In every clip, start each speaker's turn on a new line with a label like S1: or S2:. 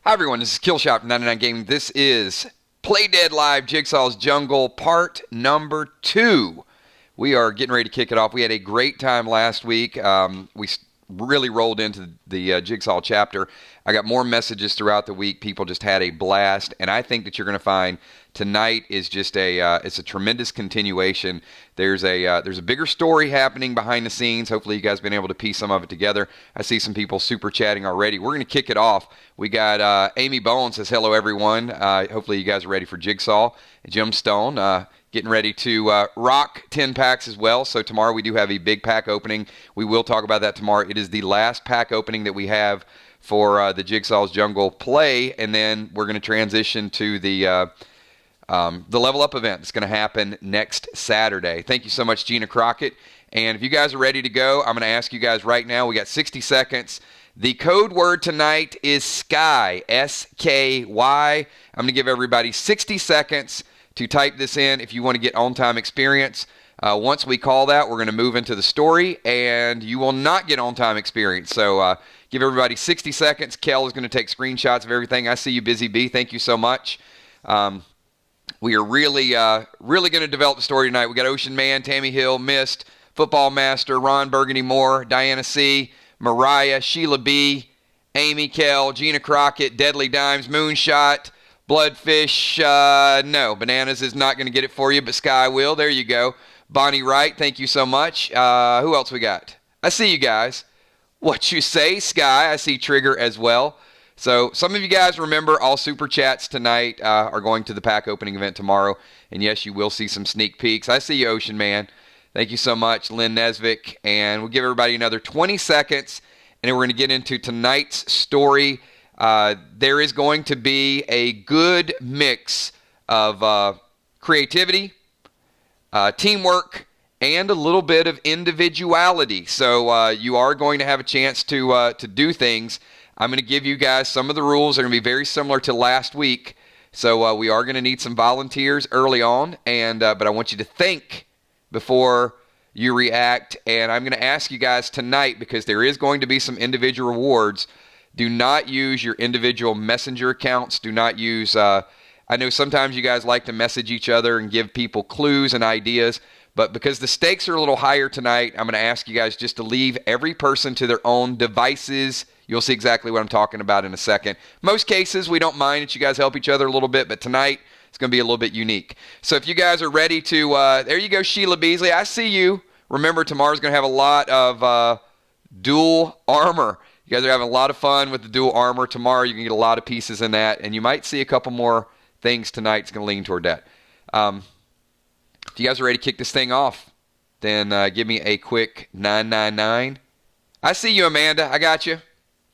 S1: Hi everyone, this is Killshot from 99 Gaming. This is Play Dead Live Jigsaw's Jungle part number 2. We are getting ready to kick it off. We had a great time last week. We really rolled into the Jigsaw chapter. I got more messages throughout the week. People just had a blast, and I think that you're going to find tonight is just it's a tremendous continuation. There's a bigger story happening behind the scenes. Hopefully you guys have been able to piece some of it together. I see some people super chatting already. We're going to kick it off. We got Amy Bowen says hello everyone. Hopefully you guys are ready for Jigsaw. Jim Stone getting ready to rock 10 packs as well. So tomorrow we do have a big pack opening. We will talk about that tomorrow. It is the last pack opening that we have for the Jigsaw's Jungle play, and then we're going to transition to the level up event. It's going to happen next Saturday. Thank you so much, Gina Crockett. And if you guys are ready to go, I'm going to ask you guys right now. We got 60 seconds. The code word tonight is SKY, S-K-Y. I'm going to give everybody 60 seconds to type this in if you want to get on-time experience. Once we call that, we're going to move into the story, and you will not get on-time experience. So give everybody 60 seconds. Kel is going to take screenshots of everything. I see you, Busy Bee. Thank you so much. We are really going to develop the story tonight. We got Ocean Man, Tammy Hill, Mist, Football Master, Ron Burgundy Moore, Diana C., Mariah, Sheila B., Amy, Kel, Gina Crockett, Deadly Dimes, Moonshot, Bloodfish. No, Bananas is not going to get it for you, but Sky will. There you go. Bonnie Wright, thank you so much. Who else we got? I see you guys. What you say, Sky? I see Trigger as well. So some of you guys remember all super chats tonight are going to the pack opening event tomorrow. And yes, you will see some sneak peeks. I see you, Ocean Man. Thank you so much, Lynn Nesvik. And we'll give everybody another 20 seconds, and then we're going to get into tonight's story. There is going to be a good mix of creativity, teamwork, and a little bit of individuality. So you are going to have a chance to do things. I'm going to give you guys some of the rules. They're going to be very similar to last week. So we are going to need some volunteers early on, and but I want you to think before you react. And I'm going to ask you guys tonight, because there is going to be some individual rewards. Do not use your individual messenger accounts. Do not use, I know sometimes you guys like to message each other and give people clues and ideas, but because the stakes are a little higher tonight, I'm going to ask you guys just to leave every person to their own devices. You'll see exactly what I'm talking about in a second. Most cases, we don't mind that you guys help each other a little bit, but tonight it's going to be a little bit unique. So if you guys are ready to, there you go, Sheila Beasley. I see you. Remember, tomorrow's going to have a lot of dual armor. You guys are having a lot of fun with the dual armor. Tomorrow you can get a lot of pieces in that, and you might see a couple more things tonight. It's going to lean toward that. If you guys are ready to kick this thing off, then give me a quick 999. I see you, Amanda. I got you.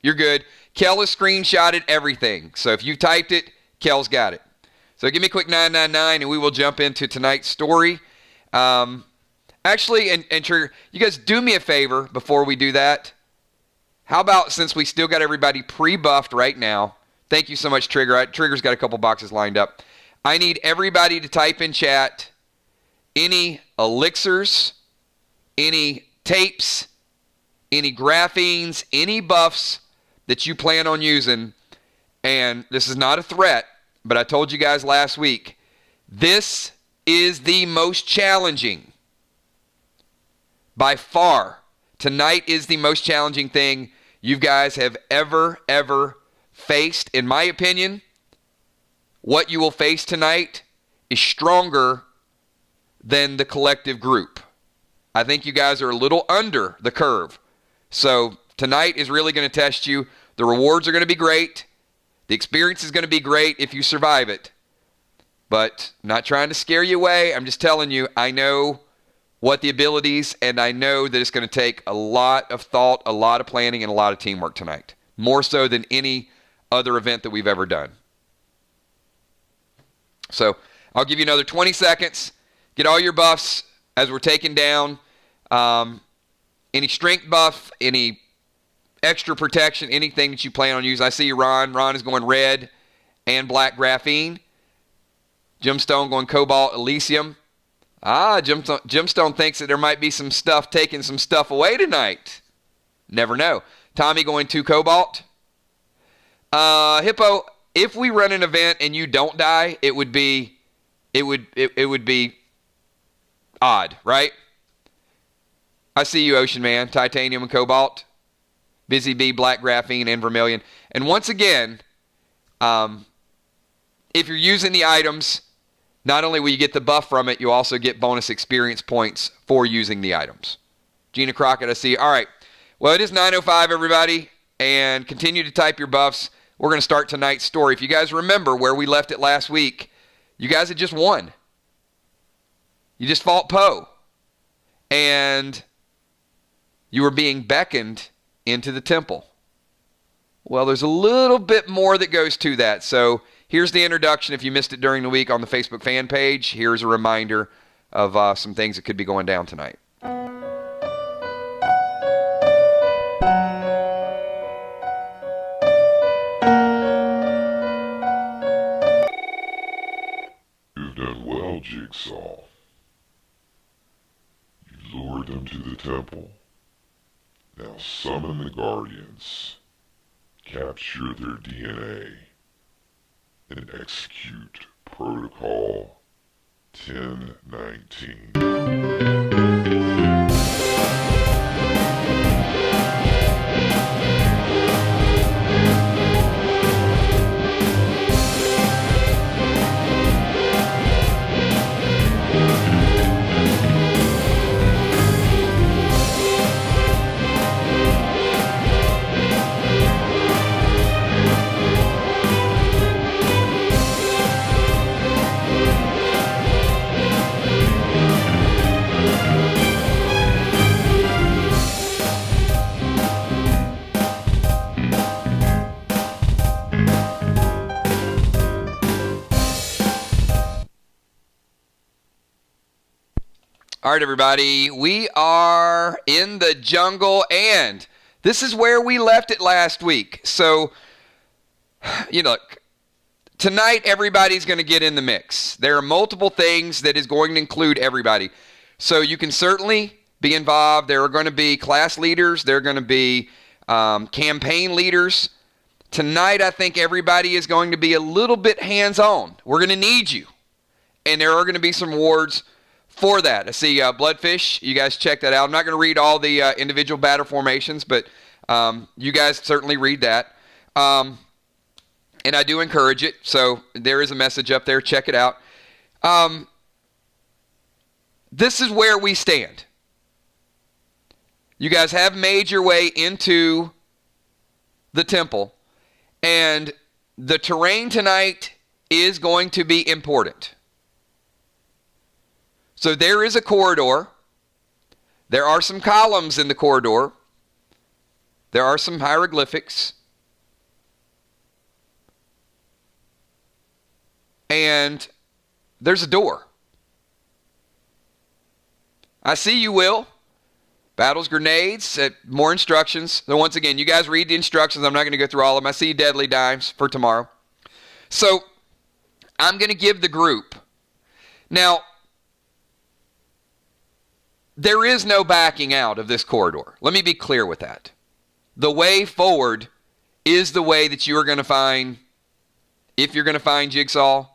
S1: You're good. Kel has screenshotted everything. So if you typed it, Kel's got it. So give me a quick 999, and we will jump into tonight's story. Actually, and Trigger, you guys do me a favor before we do that. How about, since we still got everybody pre-buffed right now, thank you so much, Trigger. Trigger's got a couple boxes lined up. I need everybody to type in chat any elixirs, any tapes, any graphines, any buffs that you plan on using. And this is not a threat, but I told you guys last week, this is the most challenging. By far, tonight is the most challenging thing you guys have ever faced. In my opinion, what you will face tonight is stronger than the collective group. I think you guys are a little under the curve. So tonight is really going to test you. The rewards are going to be great. The experience is going to be great if you survive it. But I'm not trying to scare you away. I'm just telling you, I know what the abilities, and I know that it's going to take a lot of thought, a lot of planning, and a lot of teamwork tonight. More so than any other event that we've ever done. So I'll give you another 20 seconds. Get all your buffs as we're taking down any strength buff, any extra protection, anything that you plan on using. I see you, Ron. Ron is going red and black graphene. Gemstone going cobalt elysium. Gemstone thinks that there might be some stuff, taking some stuff away tonight. Never know. Tommy going 2 cobalt. Hippo, if we run an event and you don't die, it would be odd, right? I see you, Ocean Man. Titanium and Cobalt, Busy Bee, Black Graphene, and Vermilion. And once again, if you're using the items, not only will you get the buff from it, you also get bonus experience points for using the items. Gina Crockett, I see you. All right. Well, it is 9:05, everybody, and continue to type your buffs. We're going to start tonight's story. If you guys remember where we left it last week, you guys had just won. You just fought Poe. And you were being beckoned into the temple. Well, there's a little bit more that goes to that. So here's the introduction. If you missed it during the week on the Facebook fan page, here's a reminder of some things that could be going down tonight.
S2: You've done well, Jigsaw. You lured them to the temple. Now summon the Guardians, capture their DNA, and execute Protocol 1019.
S1: All right, everybody, we are in the jungle, and this is where we left it last week. So, look, tonight everybody's going to get in the mix. There are multiple things that is going to include everybody. So you can certainly be involved. There are going to be class leaders. There are going to be campaign leaders. Tonight, I think everybody is going to be a little bit hands-on. We're going to need you, and there are going to be some rewards for that. I see Bloodfish. You guys check that out. I'm not going to read all the individual battle formations, but you guys certainly read that. And I do encourage it. So there is a message up there. Check it out. This is where we stand. You guys have made your way into the temple, and the terrain tonight is going to be important. So there is a corridor. There are some columns in the corridor. There are some hieroglyphics. And there's a door. I see you, Will. Battles, grenades, more instructions. So once again, you guys read the instructions. I'm not going to go through all of them. I see deadly dimes for tomorrow. So I'm going to give the group. Now, there is no backing out of this corridor. Let me be clear with that. The way forward is the way that you are going to find, if you're going to find Jigsaw,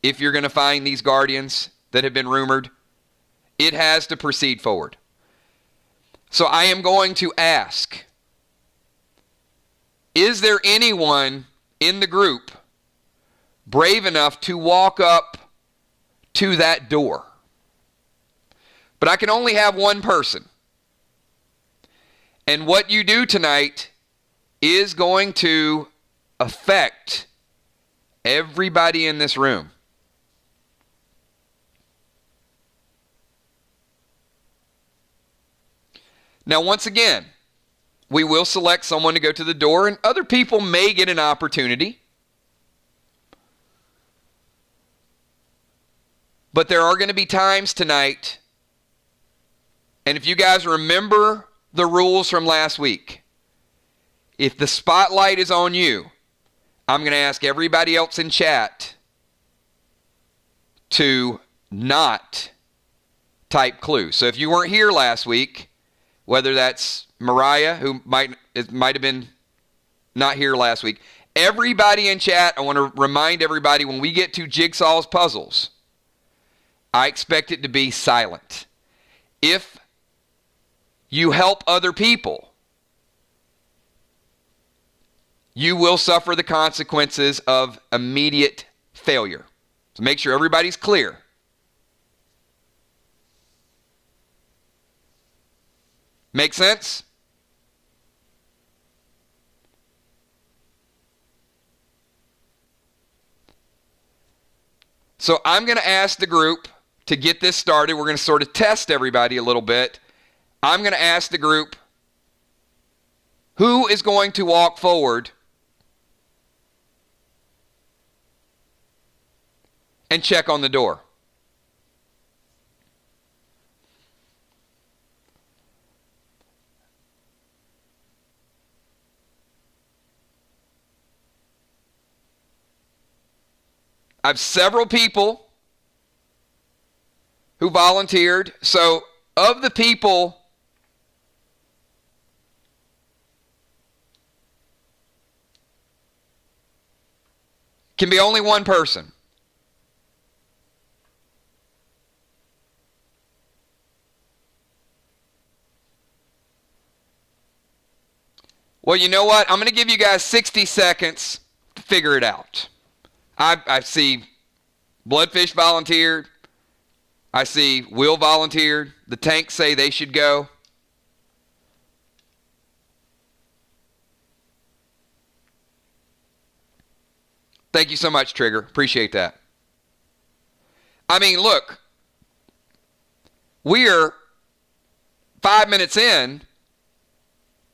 S1: if you're going to find these Guardians that have been rumored, it has to proceed forward. So I am going to ask, is there anyone in the group brave enough to walk up to that door? But I can only have one person. And what you do tonight is going to affect everybody in this room. Now, once again, we will select someone to go to the door, and other people may get an opportunity. But there are going to be times tonight. And if you guys remember the rules from last week, if the spotlight is on you, I'm going to ask everybody else in chat to not type clues. So if you weren't here last week, whether that's Mariah, who might have been not here last week, Everybody in chat, I want to remind everybody, when we get to Jigsaw's puzzles, I expect it to be silent. If you help other people, you will suffer the consequences of immediate failure. So make sure everybody's clear. Make sense? So I'm going to ask the group to get this started. We're going to sort of test everybody a little bit. I'm going to ask the group, who is going to walk forward and check on the door? I have several people who volunteered. So of the people can be only one person. Well, you know what? I'm going to give you guys 60 seconds to figure it out. I see Bloodfish volunteered. I see Will volunteered. The tanks say they should go. Thank you so much, Trigger. Appreciate that. I mean, look, we're 5 minutes in,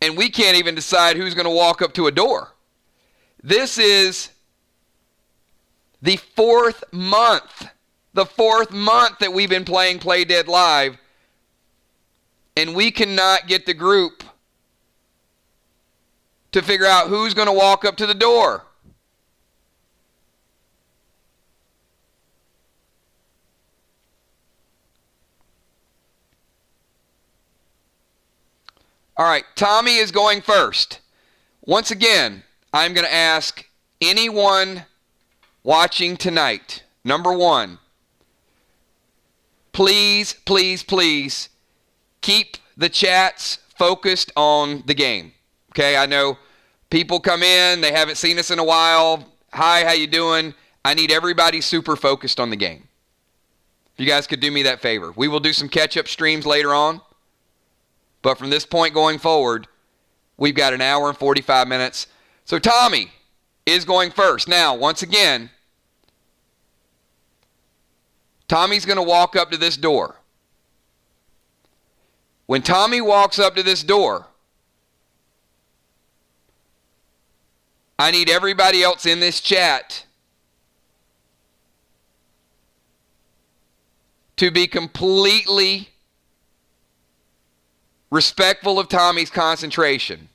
S1: and we can't even decide who's going to walk up to a door. This is the fourth month that we've been playing Play Dead Live, and we cannot get the group to figure out who's going to walk up to the door. All right, Tommy is going first. Once again, I'm going to ask anyone watching tonight, number one, please, please, please keep the chats focused on the game. Okay, I know people come in, they haven't seen us in a while. Hi, how you doing? I need everybody super focused on the game. If you guys could do me that favor. We will do some catch-up streams later on. But from this point going forward, we've got an hour and 45 minutes. So Tommy is going first. Now, once again, Tommy's going to walk up to this door. When Tommy walks up to this door, I need everybody else in this chat to be completely respectful of Tommy's concentration.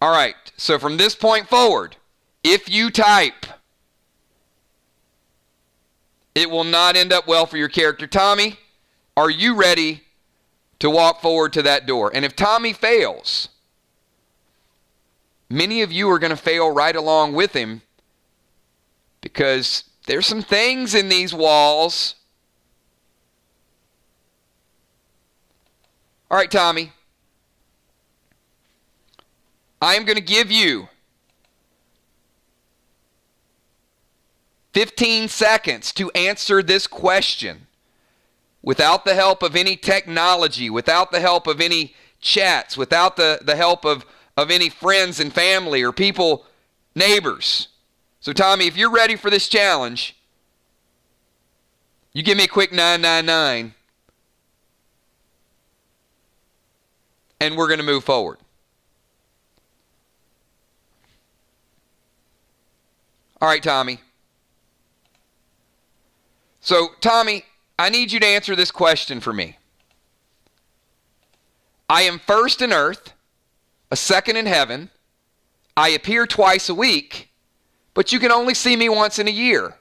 S1: All right, so from this point forward, if you type, it will not end up well for your character. Tommy, are you ready to walk forward to that door? And if Tommy fails, many of you are going to fail right along with him, because there's some things in these walls. All right, Tommy. I am going to give you 15 seconds to answer this question without the help of any technology, without the help of any chats, without the help of any friends and family or people, neighbors. So, Tommy, if you're ready for this challenge, you give me a quick 999. And we're going to move forward. All right, Tommy. So, Tommy, I need you to answer this question for me. I am first in earth, a second in heaven. I appear twice a week, but you can only see me once in a year.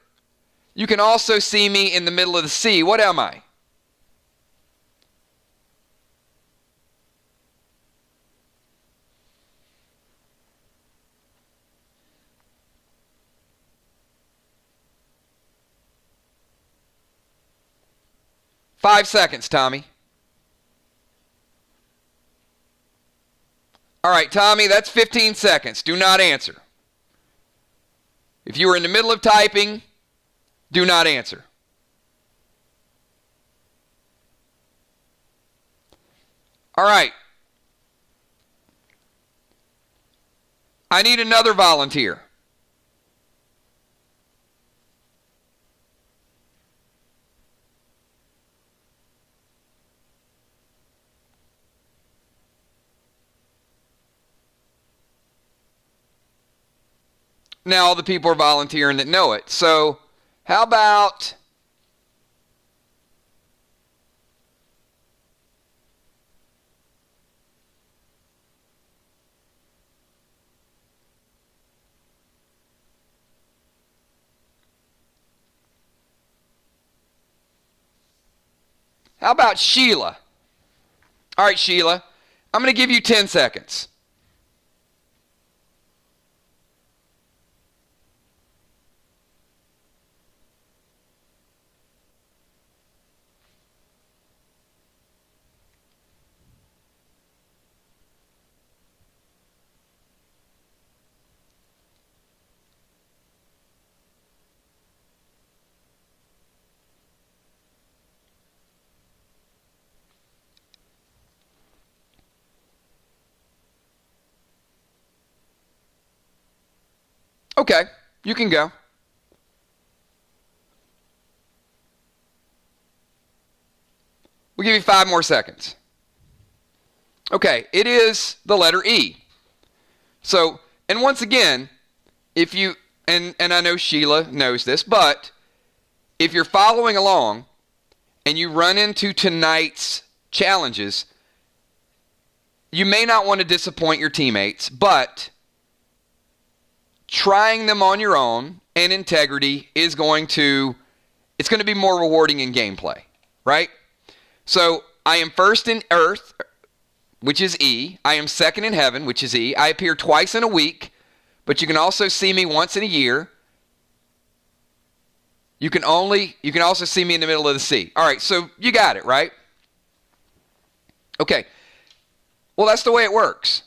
S1: You can also see me in the middle of the sea. What am I? 5 seconds, Tommy. All right, Tommy, that's 15 seconds. Do not answer. If you were in the middle of typing, do not answer. All right. I need another volunteer. Now all the people are volunteering that know it. So how about Sheila? All right, Sheila, I'm going to give you 10 seconds. Okay, you can go. We'll give you 5 more seconds. Okay, it is the letter E. So, and once again, if you, and I know Sheila knows this, but if you're following along and you run into tonight's challenges, you may not want to disappoint your teammates, but trying them on your own and integrity is going to be more rewarding in gameplay, right? So I am first in earth, which is E. I am second in heaven, which is E. I appear twice in a week, but you can also see me once in a year. You can also see me in the middle of the sea. All right, so you got it, right? Okay. Well, that's the way it works.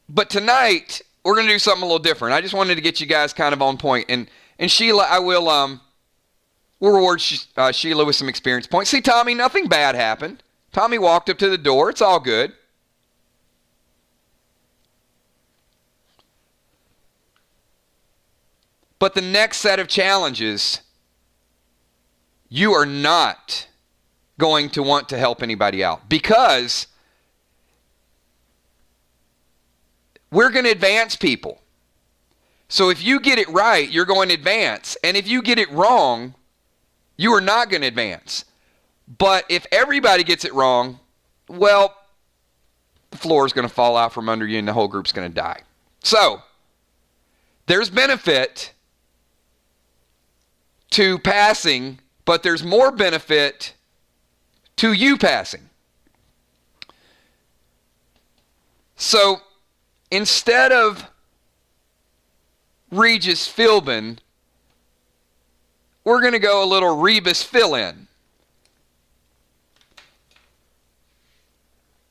S1: But tonight, we're going to do something a little different. I just wanted to get you guys kind of on point. And Sheila, we'll reward Sheila with some experience points. See, Tommy, nothing bad happened. Tommy walked up to the door. It's all good. But the next set of challenges, you are not going to want to help anybody out because we're going to advance people. So if you get it right, you're going to advance. And if you get it wrong, you are not going to advance. But if everybody gets it wrong, well, the floor is going to fall out from under you and the whole group's going to die. So there's benefit to passing, but there's more benefit to you passing. So instead of Regis Philbin, we're going to go a little Rebus fill-in.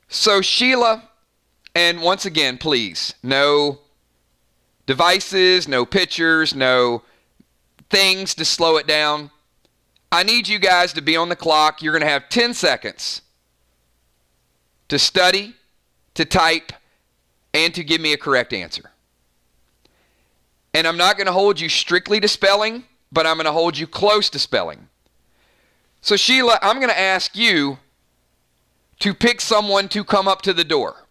S1: So Sheila, and once again, please, no devices, no pictures, no things to slow it down. I need you guys to be on the clock. You're going to have 10 seconds to study, to type, and to give me a correct answer. And I'm not going to hold you strictly to spelling, but I'm going to hold you close to spelling. So Sheila, I'm going to ask you to pick someone to come up to the door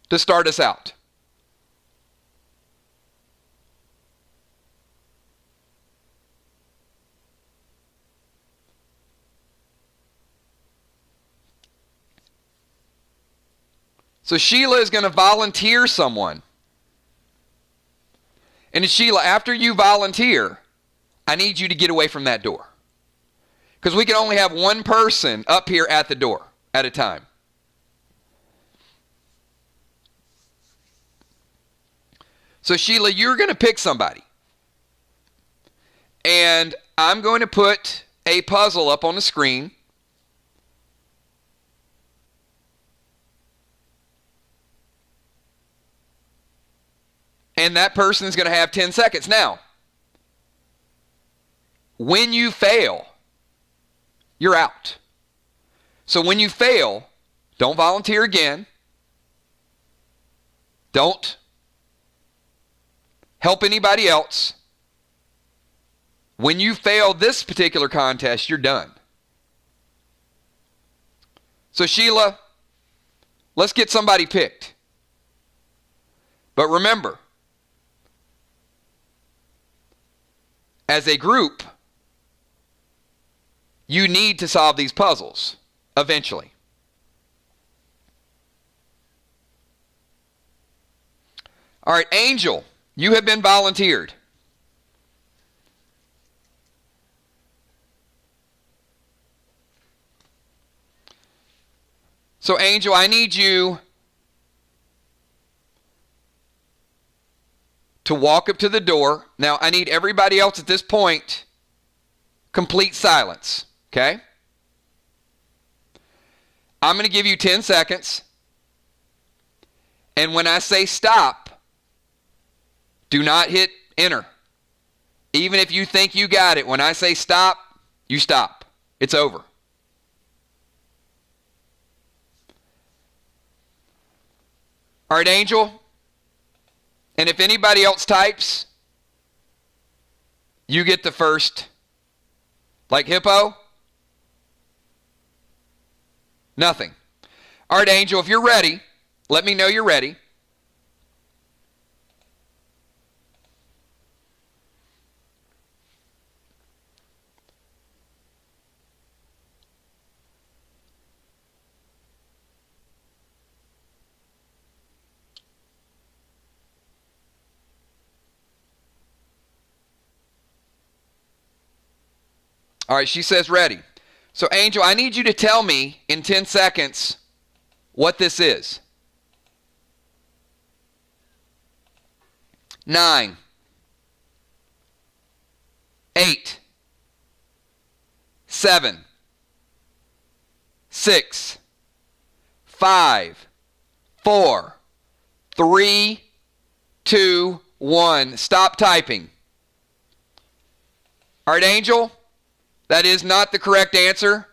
S1: to start us out. So Sheila is going to volunteer someone. And Sheila, after you volunteer, I need you to get away from that door. Because we can only have one person up here at the door at a time. So Sheila, you're going to pick somebody. And I'm going to put a puzzle up on the screen. And that person is going to have 10 seconds. Now, when you fail, you're out. So when you fail, don't volunteer again. Don't help anybody else. When you fail this particular contest, you're done. So Sheila, let's get somebody picked. But remember, as a group, you need to solve these puzzles eventually. All right, Angel, you have been volunteered. So Angel, I need you to walk up to the door. Now, I need everybody else at this point complete silence, okay? I'm going to give you 10 seconds. And when I say stop, do not hit enter. Even if you think you got it, when I say stop, you stop. It's over. All right, Angel. And if anybody else types, you get the first. Like Hippo? Nothing. All right, Angel, if you're ready, let me know you're ready. All right, she says ready. So, Angel, I need you to tell me in 10 seconds what this is. 9, 8, 7, 6, 5, 4, 3, 2, 1. Stop typing. All right, Angel. That is not the correct answer.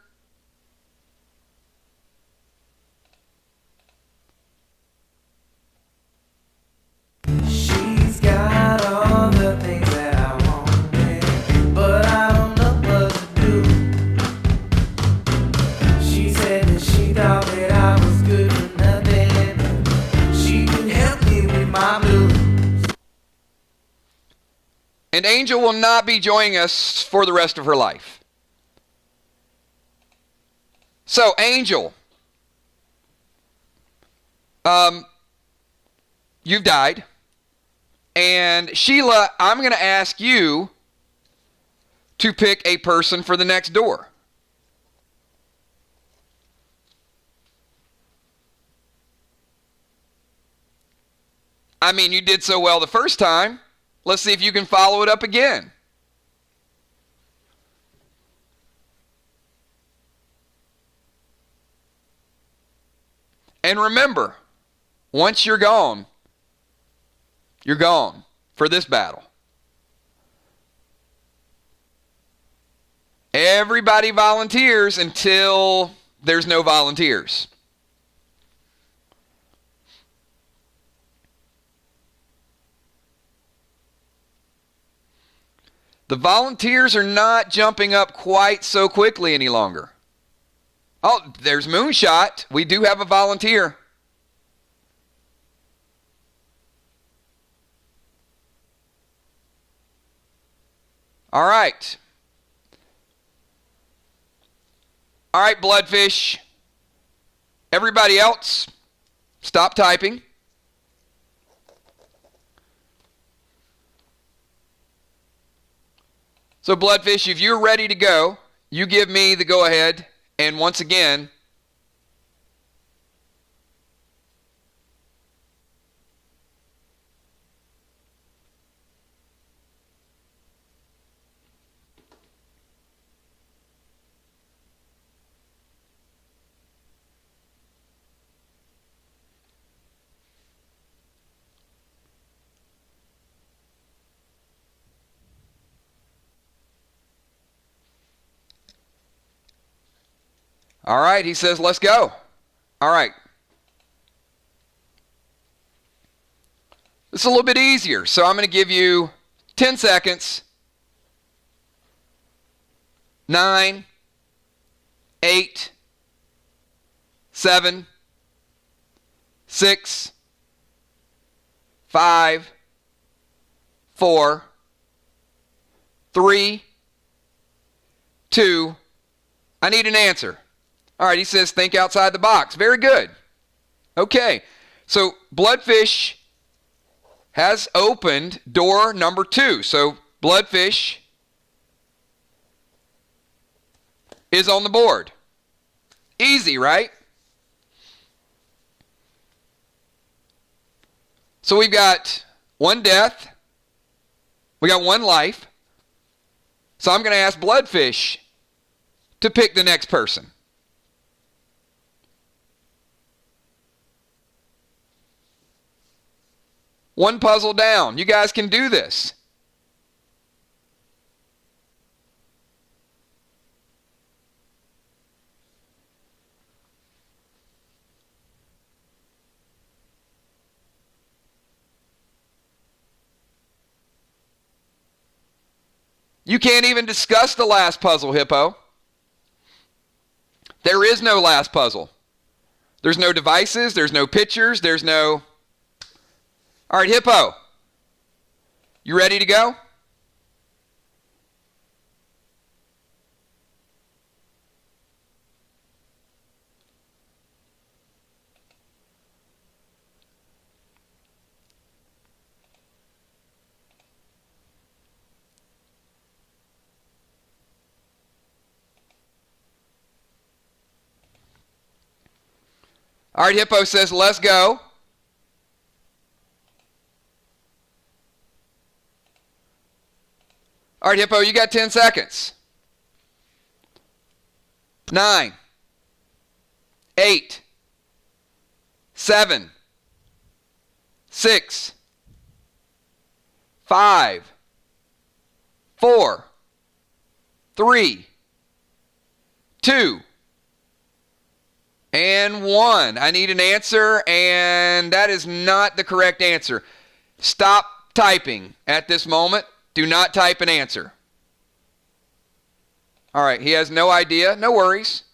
S3: She's got all the things that I wanted, but I don't know what to do. She said that she thought that I was good for nothing. She could help me with my blues.
S1: And Angel will not be joining us for the rest of her life. So, Angel, you've died. And Sheila, I'm going to ask you to pick a person for the next door. I mean, you did so well the first time. Let's see if you can follow it up again. And remember, once you're gone for this battle. Everybody volunteers until there's no volunteers. The volunteers are not jumping up quite so quickly any longer. Oh, there's Moonshot. We do have a volunteer. All right. All right, Bloodfish. Everybody else, stop typing. So, Bloodfish, if you're ready to go, you give me the go-ahead. And once again, All right, he says, let's go. All right. This is a little bit easier, so I'm going to give you 10 seconds. 9, 8, 7, 6, 5, 4, 3, 2, I need an answer. All right, he says think outside the box. Very good. Okay, so Bloodfish has opened door number 2. So Bloodfish is on the board. Easy, right? So we've got 1 death. We got 1 life. So I'm going to ask Bloodfish to pick the next person. One puzzle down. You guys can do this. You can't even discuss the last puzzle, Hippo. There is no last puzzle. There's no devices, there's no pictures, there's no... All right, Hippo, you ready to go? All right, Hippo says, let's go. All right, Hippo, you got 10 seconds. 9, 8, 7, 6, 5, 4, 3, 2, and 1. I need an answer, and that is not the correct answer. Stop typing at this moment. Do not type an answer. All right, he has no idea. No worries.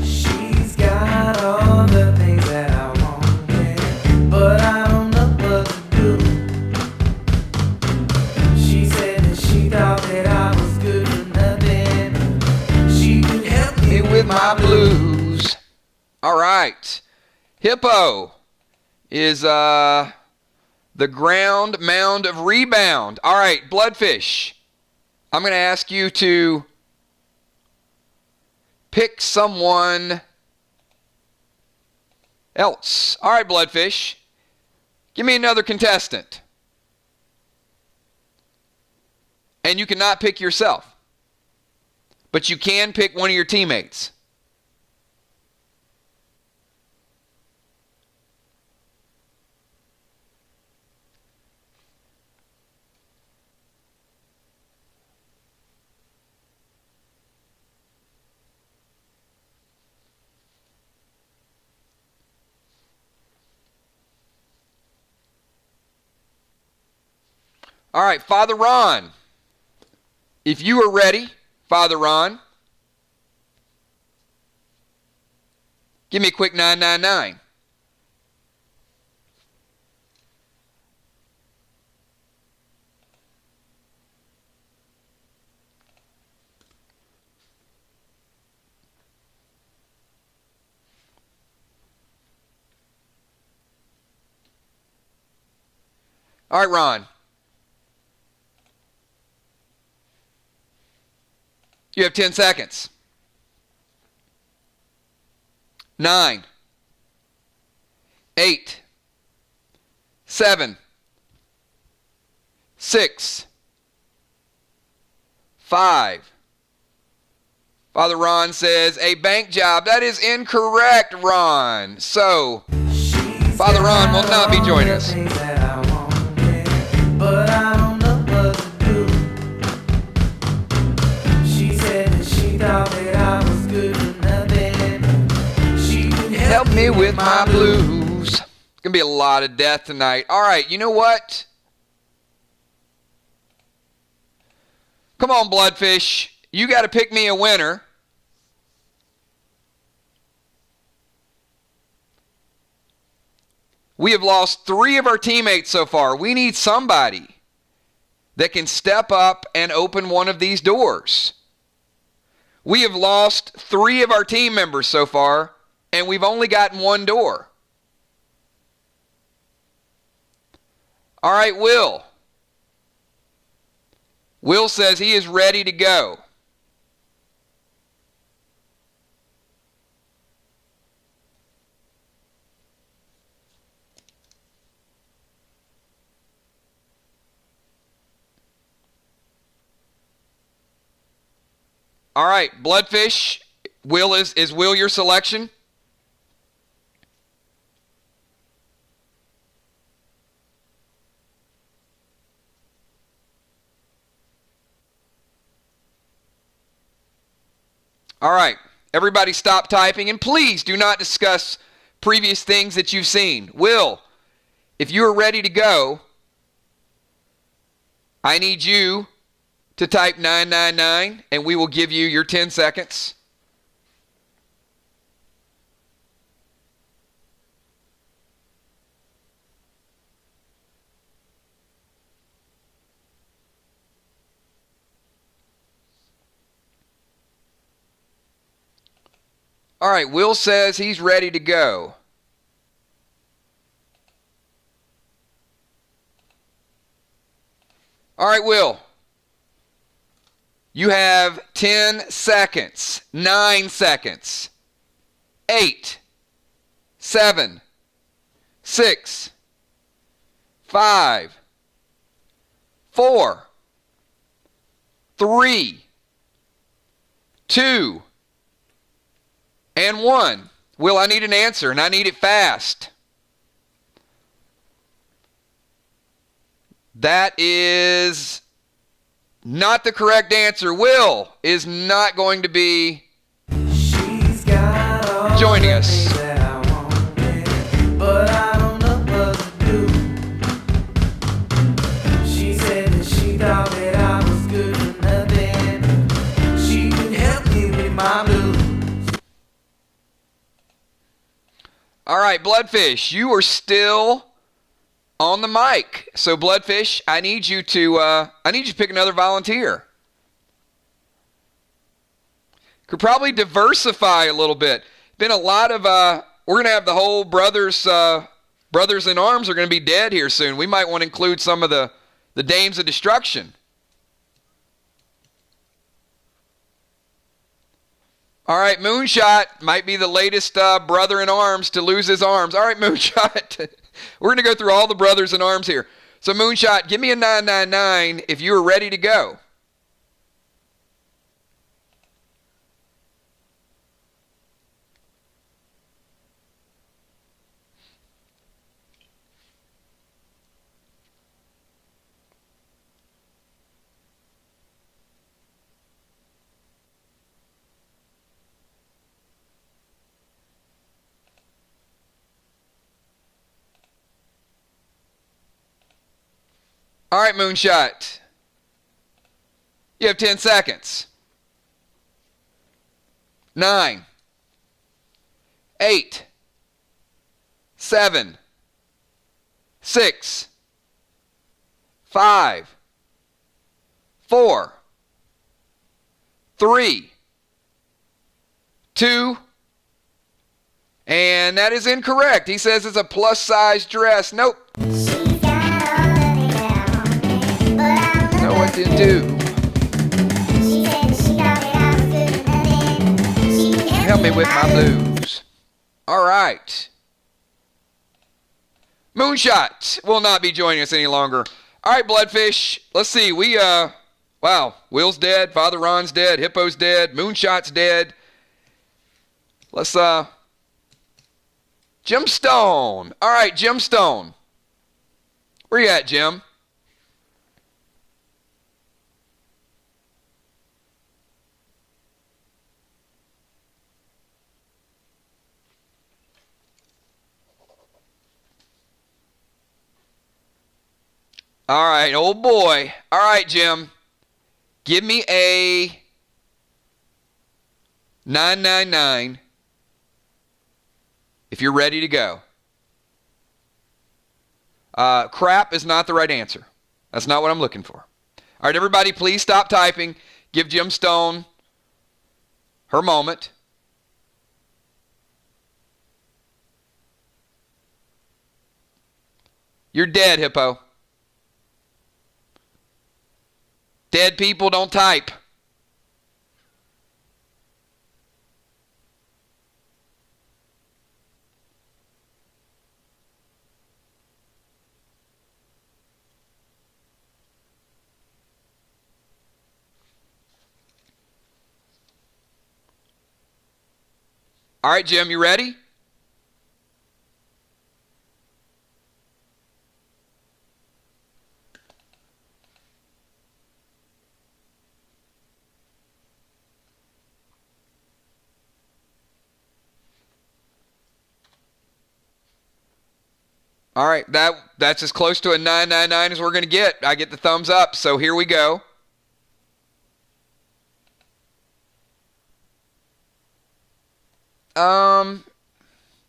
S3: She's got all the things that I want, yeah, but I don't know what to do. She said that she thought that I was good for nothing. She could help me
S1: With my blues. All right. Hippo is the ground mound of rebound. All right, Bloodfish. I'm going to ask you to pick someone else. All right, Bloodfish. Give me another contestant. And you cannot pick yourself. But you can pick one of your teammates. All right, Father Ron. If you are ready, Father Ron, give me a quick 999. All right, Ron. You have 10 seconds. 9, 8, 7, 6, 5. Father Ron says a bank job. That is incorrect, Ron. So, Father Ron will not be joining us.
S3: But I don't know what to do. She said that she thought
S1: help me with my blues. It's going to be a lot of death tonight. All right, you know what? Come on, Bloodfish. You got to pick me a winner. We have lost 3 of our teammates so far. We need somebody that can step up and open one of these doors. We have lost 3 of our team members so far, and we've only gotten 1 door. All right, Will. Will says he is ready to go. All right, Bloodfish. Will is Will your selection? All right, everybody stop typing, and please do not discuss previous things that you've seen. Will, if you are ready to go, I need you to type 999, and we will give you your 10 seconds. All right, Will says he's ready to go. All right, Will. You have 10 seconds, 9 seconds, 8, 7, 6, 5, 4, 3, 2, and 1. Will, I need an answer, and I need it fast. That is not the correct answer. Will is not going to be joining us.
S3: But I don't know what to do. She said that she thought that I was good for nothing. She could help me with my blues.
S1: All right, Bloodfish, you are still on the mic. So, Bloodfish, I need you to pick another volunteer. Could probably diversify a little bit. Been a lot of we're gonna have the whole brothers in arms are gonna be dead here soon. We might want to include some of the Dames of Destruction. All right, Moonshot might be the latest brother in arms to lose his arms. All right, Moonshot. We're going to go through all the brothers in arms here. So, Moonshot, give me a 999 if you are ready to go. All right, Moonshot. You have 10 seconds. 9, 8, 7, 6, 5, 4, 3, 2, and that is incorrect. He says it's a plus-size dress. Nope. Know what to do. Help me with my blues. All right. Moonshot will not be joining us any longer. All right, Bloodfish. Let's see. Wow. Will's dead. Father Ron's dead. Hippo's dead. Moonshot's dead. Let's, Gemstone. All right, Gemstone. Where you at, Jim? All right, oh boy. All right, Jim. Give me a 999 if you're ready to go. Crap is not the right answer. That's not what I'm looking for. All right, everybody, please stop typing. Give Jim Stone her moment. You're dead, Hippo. Dead people don't type. All right, Jim, you ready? All right, that's as close to a 999 as we're going to get. I get the thumbs up, so here we go.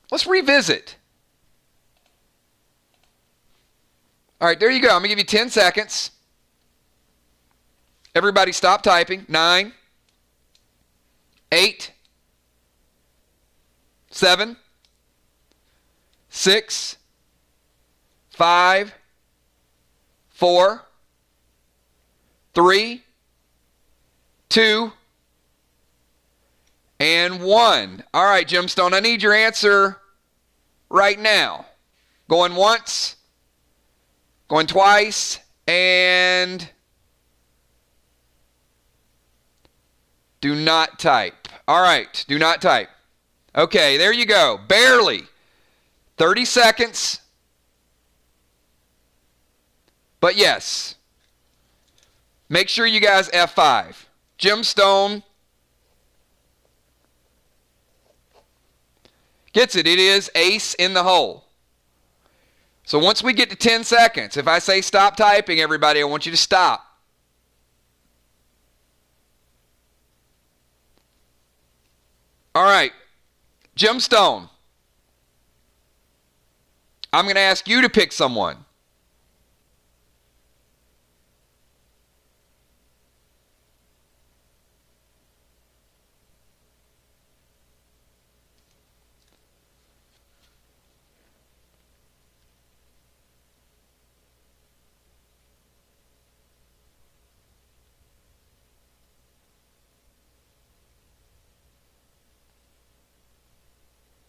S1: Let's revisit. All right, there you go. I'm going to give you 10 seconds. Everybody stop typing. 9, 8, 7, 6, 5, 4, 3, 2, and 1. All right, Jim Stone, I need your answer right now. Going once, going twice, and do not type. All right, do not type. Okay, there you go. Barely. 30 seconds. But yes, make sure you guys F5. Jim Stone gets it. It is ace in the hole. So once we get to 10 seconds, if I say stop typing, everybody, I want you to stop. All right, Jim Stone, I'm going to ask you to pick someone.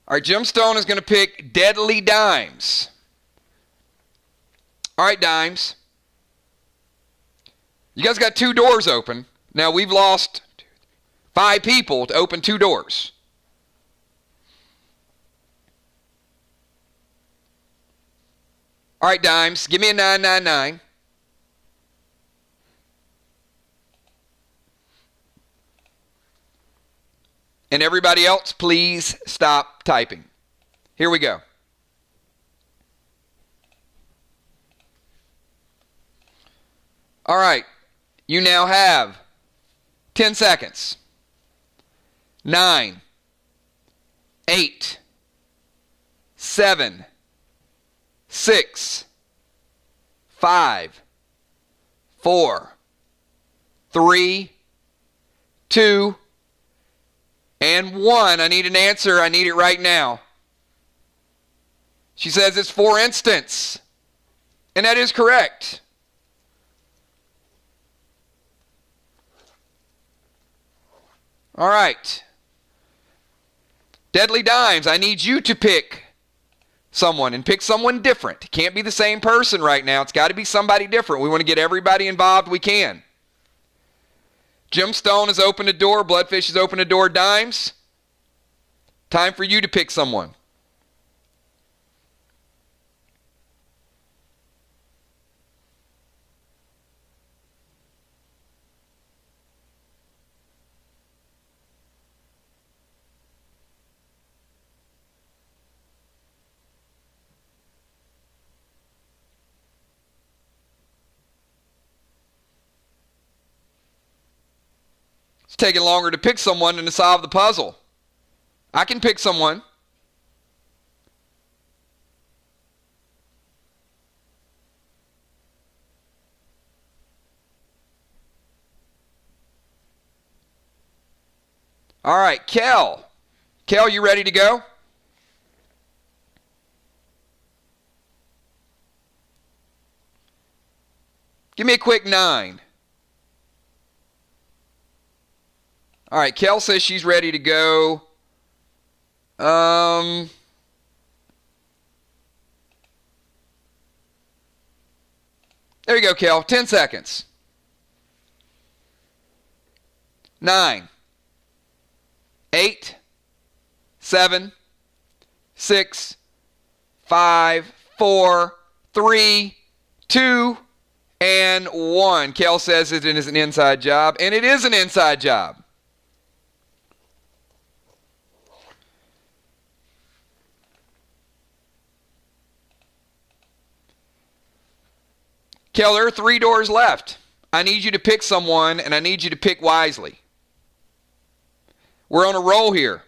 S1: All right, Jim Stone is going to pick Deadly Dimes. All right, Dimes. You guys got 2 doors open. Now, we've lost 5 people to open 2 doors. All right, Dimes, give me a 999. And everybody else, please stop typing. Here we go. All right. You now have 10 seconds. 9, 8, 7, 6, 5, 4, 3, 2, and 1. I need an answer. I need it right now. She says it's for instance. And that is correct. All right. Deadly Dimes, I need you to pick someone and pick someone different. It can't be the same person right now. It's got to be somebody different. We want to get everybody involved we can. Jim Stone has opened a door. Bloodfish has opened a door. Dimes, time for you to pick someone. It's taking longer to pick someone than to solve the puzzle. I can pick someone. All right, Kel. Kel, you ready to go? Give me a quick 9. All right, Kel says she's ready to go. There you go, Kel. 10 seconds. 9, 8, 7, 6, 5, 4, 3, 2, and 1. Kel says it is an inside job, and it is an inside job. Kel, there are 3 doors left. I need you to pick someone, and I need you to pick wisely. We're on a roll here.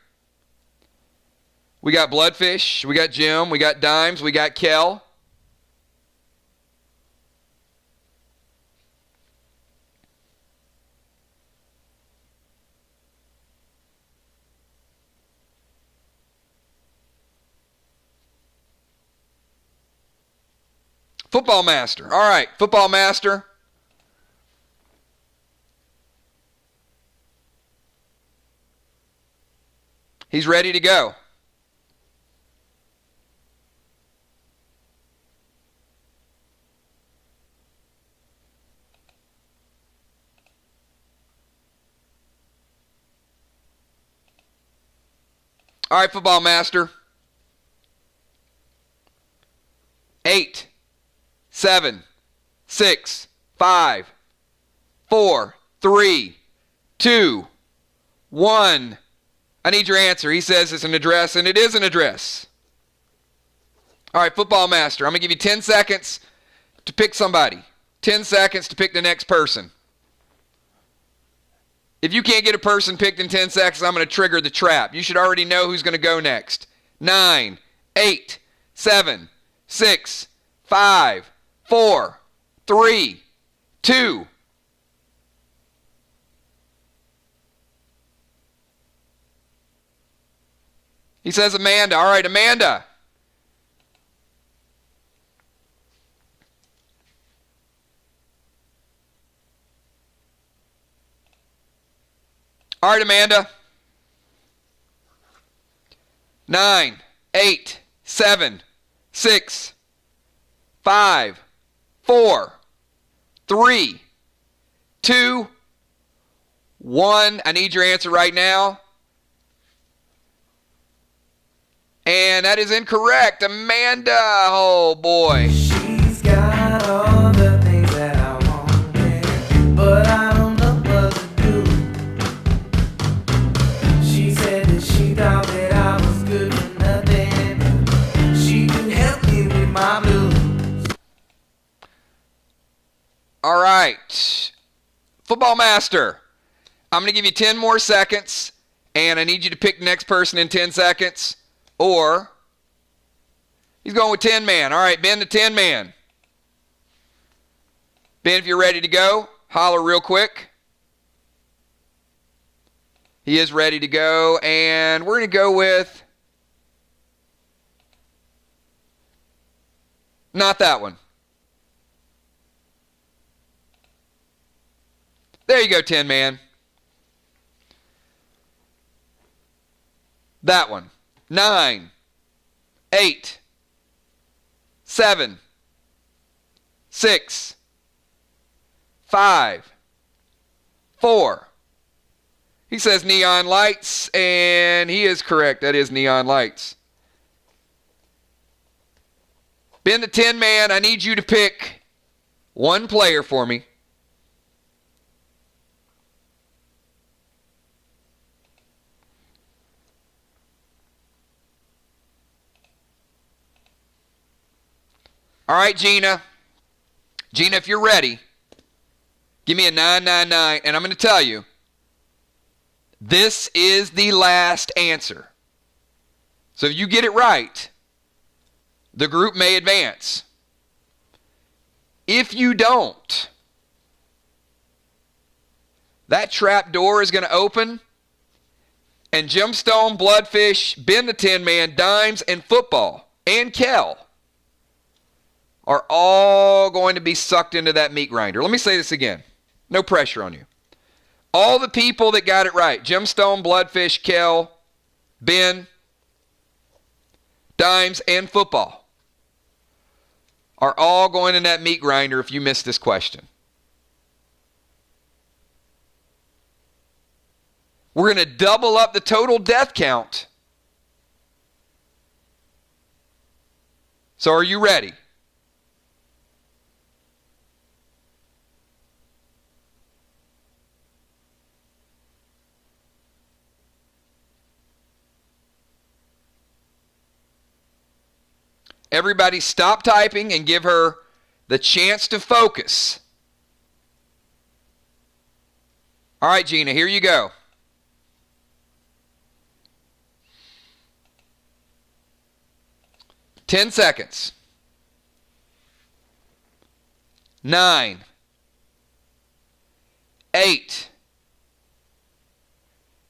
S1: We got Bloodfish, we got Jim, we got Dimes, we got Kel. Football Master. All right, Football Master. He's ready to go. All right, Football Master. 8, 7, 6, 5, 4, 3, 2, 1. I need your answer. He says it's an address, and it is an address. All right, Football Master, I'm going to give you 10 seconds to pick somebody. 10 seconds to pick the next person. If you can't get a person picked in 10 seconds, I'm going to trigger the trap. You should already know who's going to go next. 9, 8, 7, 6, 5, 4, 3, 2. He says Amanda. All right, Amanda. All right, Amanda. 9, 8, 7, 6, 5, 4, 3, 2, 1. I need your answer right now. And that is incorrect. Amanda. Oh, boy.
S3: She's got all the things that I wanted, but I don't know what to do. She said that she thought that I was good for nothing, but she can help me with my blues.
S1: All right. Football Master, I'm going to give you 10 more seconds, and I need you to pick the next person in 10 seconds. Or, he's going with 10 man. All right, Ben, the 10 man. Ben, if you're ready to go, holler real quick. He is ready to go, and we're going to go with not that one. There you go, 10 man. That one. 9, 8, 7, 6, 5, 4. He says neon lights, and he is correct. That is neon lights. Ben the 10 man, I need you to pick one player for me. All right, Gina. Gina, if you're ready, give me a 999, and I'm going to tell you, This is the last answer. So if you get it right, the group may advance. If you don't, that trap door is going to open, and Gemstone, Bloodfish, Ben the Tin Man, Dimes, and Football, and Kel are all going to be sucked into that meat grinder. Let me say this again. No pressure on you. All the people that got it right, Gemstone, Bloodfish, Kel, Ben, Dimes, and Football, are all going in that meat grinder if you missed this question. We're going to double up the total death count. So are you ready? Everybody stop typing and give her the chance to focus. All right, Gina, here you go. Ten seconds. 9, 8,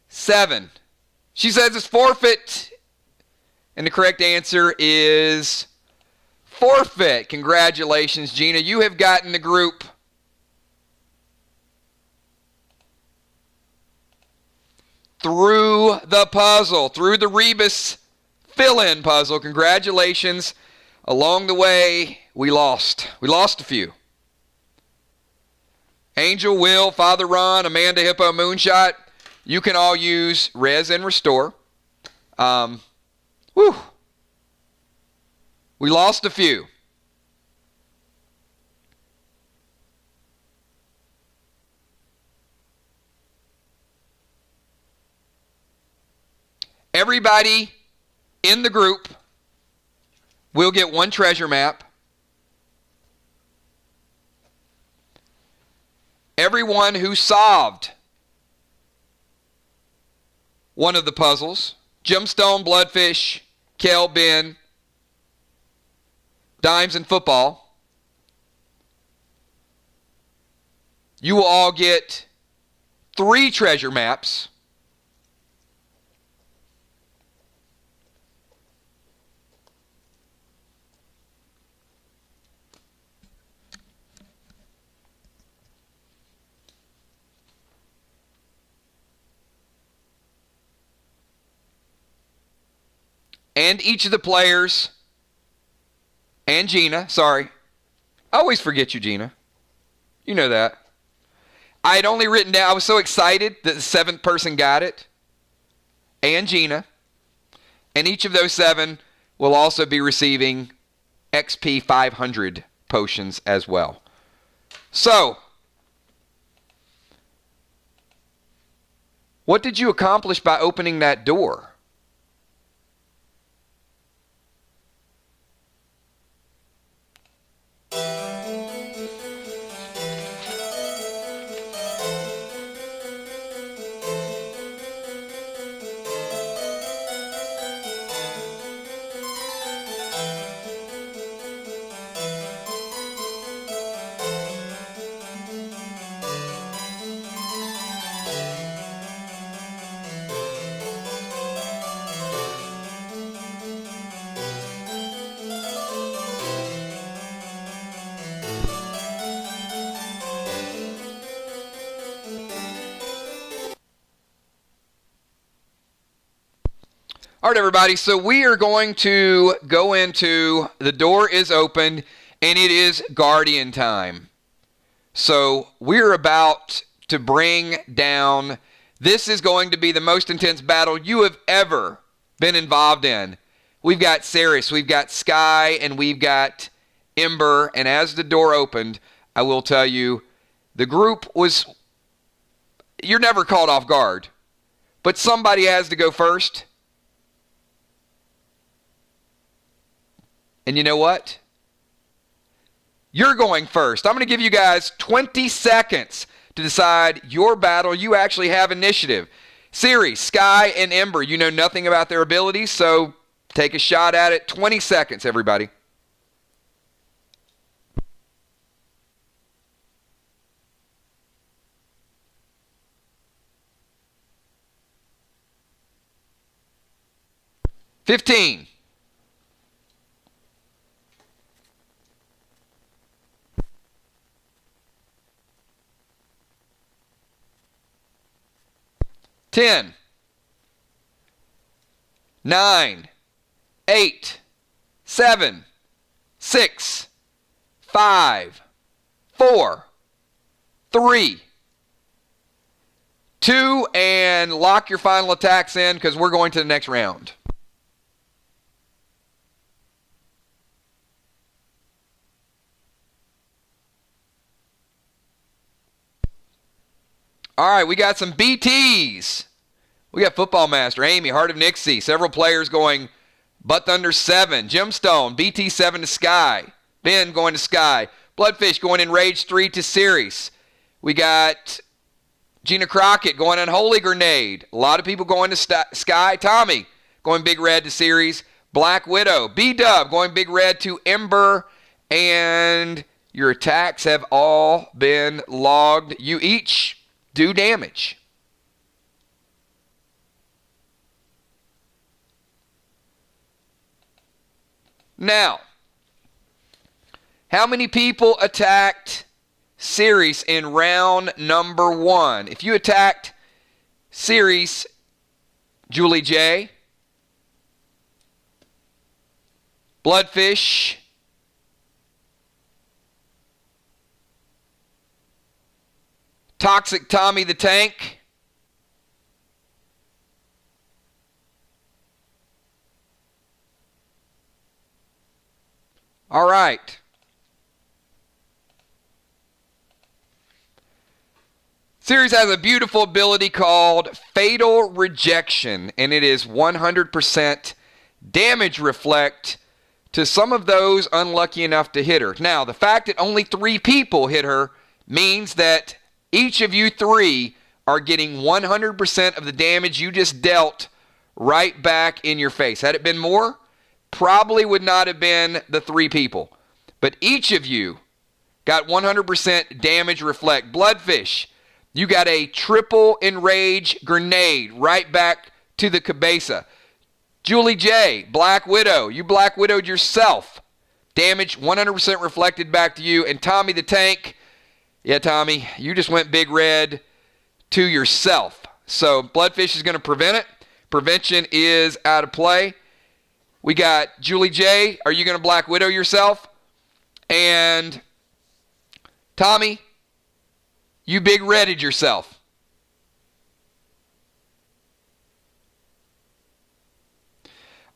S1: 7. She says it's forfeit. And the correct answer is forfeit. Congratulations, Gina. You have gotten the group through the puzzle, through the Rebus fill-in puzzle. Congratulations. Along the way, we lost. We lost a few. Angel, Will, Father Ron, Amanda, Hippo, Moonshot. You can all use Res and Restore. Whew. We lost a few. Everybody in the group will get one treasure map. Everyone who solved one of the puzzles, Gemstone, Bloodfish, Kel, Ben, Dimes, and Football, you will all get 3 treasure maps. And each of the players, and Gina, sorry. I always forget you, Gina. You know that. I had only written down, I was so excited that the 7th person got it. And Gina. And each of those 7 will also be receiving XP 500 potions as well. So, what did you accomplish by opening that door? All right, everybody, so we are going to go into, the door is open, and it is Guardian time. So we're about to bring down, this is going to be the most intense battle you have ever been involved in. We've got Ceres, we've got Sky, and we've got Ember, and as the door opened, I will tell you, the group was, you're never caught off guard, but somebody has to go first. And you know what? You're going first. I'm going to give you guys 20 seconds to decide your battle. You actually have initiative. Series, Sky and Ember. You know nothing about their abilities, so take a shot at it. 20 seconds, everybody. $15. 10, 9, 8, 7, 6, 5, 4, 3, 2, and lock your final attacks in because we're going to the next round. All right, we got some BTs. We got Football Master, Amy, Heart of Nixie. Several players going Butt Thunder 7. Gemstone, BT 7 to Sky. Ben going to Sky. Bloodfish going in Rage 3 to Series. We got Gina Crockett going on Holy Grenade. A lot of people going to Sky. Tommy going Big Red to Series. Black Widow. B-Dub going Big Red to Ember. And your attacks have all been logged. You each do damage. Now, how many people attacked Series in round number 1? If you attacked Series, Julie J, Bloodfish, Toxic Tommy the Tank, all right. Series has a beautiful ability called Fatal Rejection, and it is 100% damage reflect to some of those unlucky enough to hit her. Now, the fact that only 3 people hit her means that each of you 3 are getting 100% of the damage you just dealt right back in your face. Had it been more, probably would not have been the 3 people. But each of you got 100% damage reflect. Bloodfish, you got a triple enrage grenade right back to the cabeza. Julie J, Black Widow, you Black Widowed yourself. Damage 100% reflected back to you. And Tommy the Tank, yeah, Tommy, you just went Big Red to yourself. So Bloodfish is going to prevent it. Prevention is out of play. We got Julie J. Are you going to Black Widow yourself? And Tommy, you Big Redded yourself.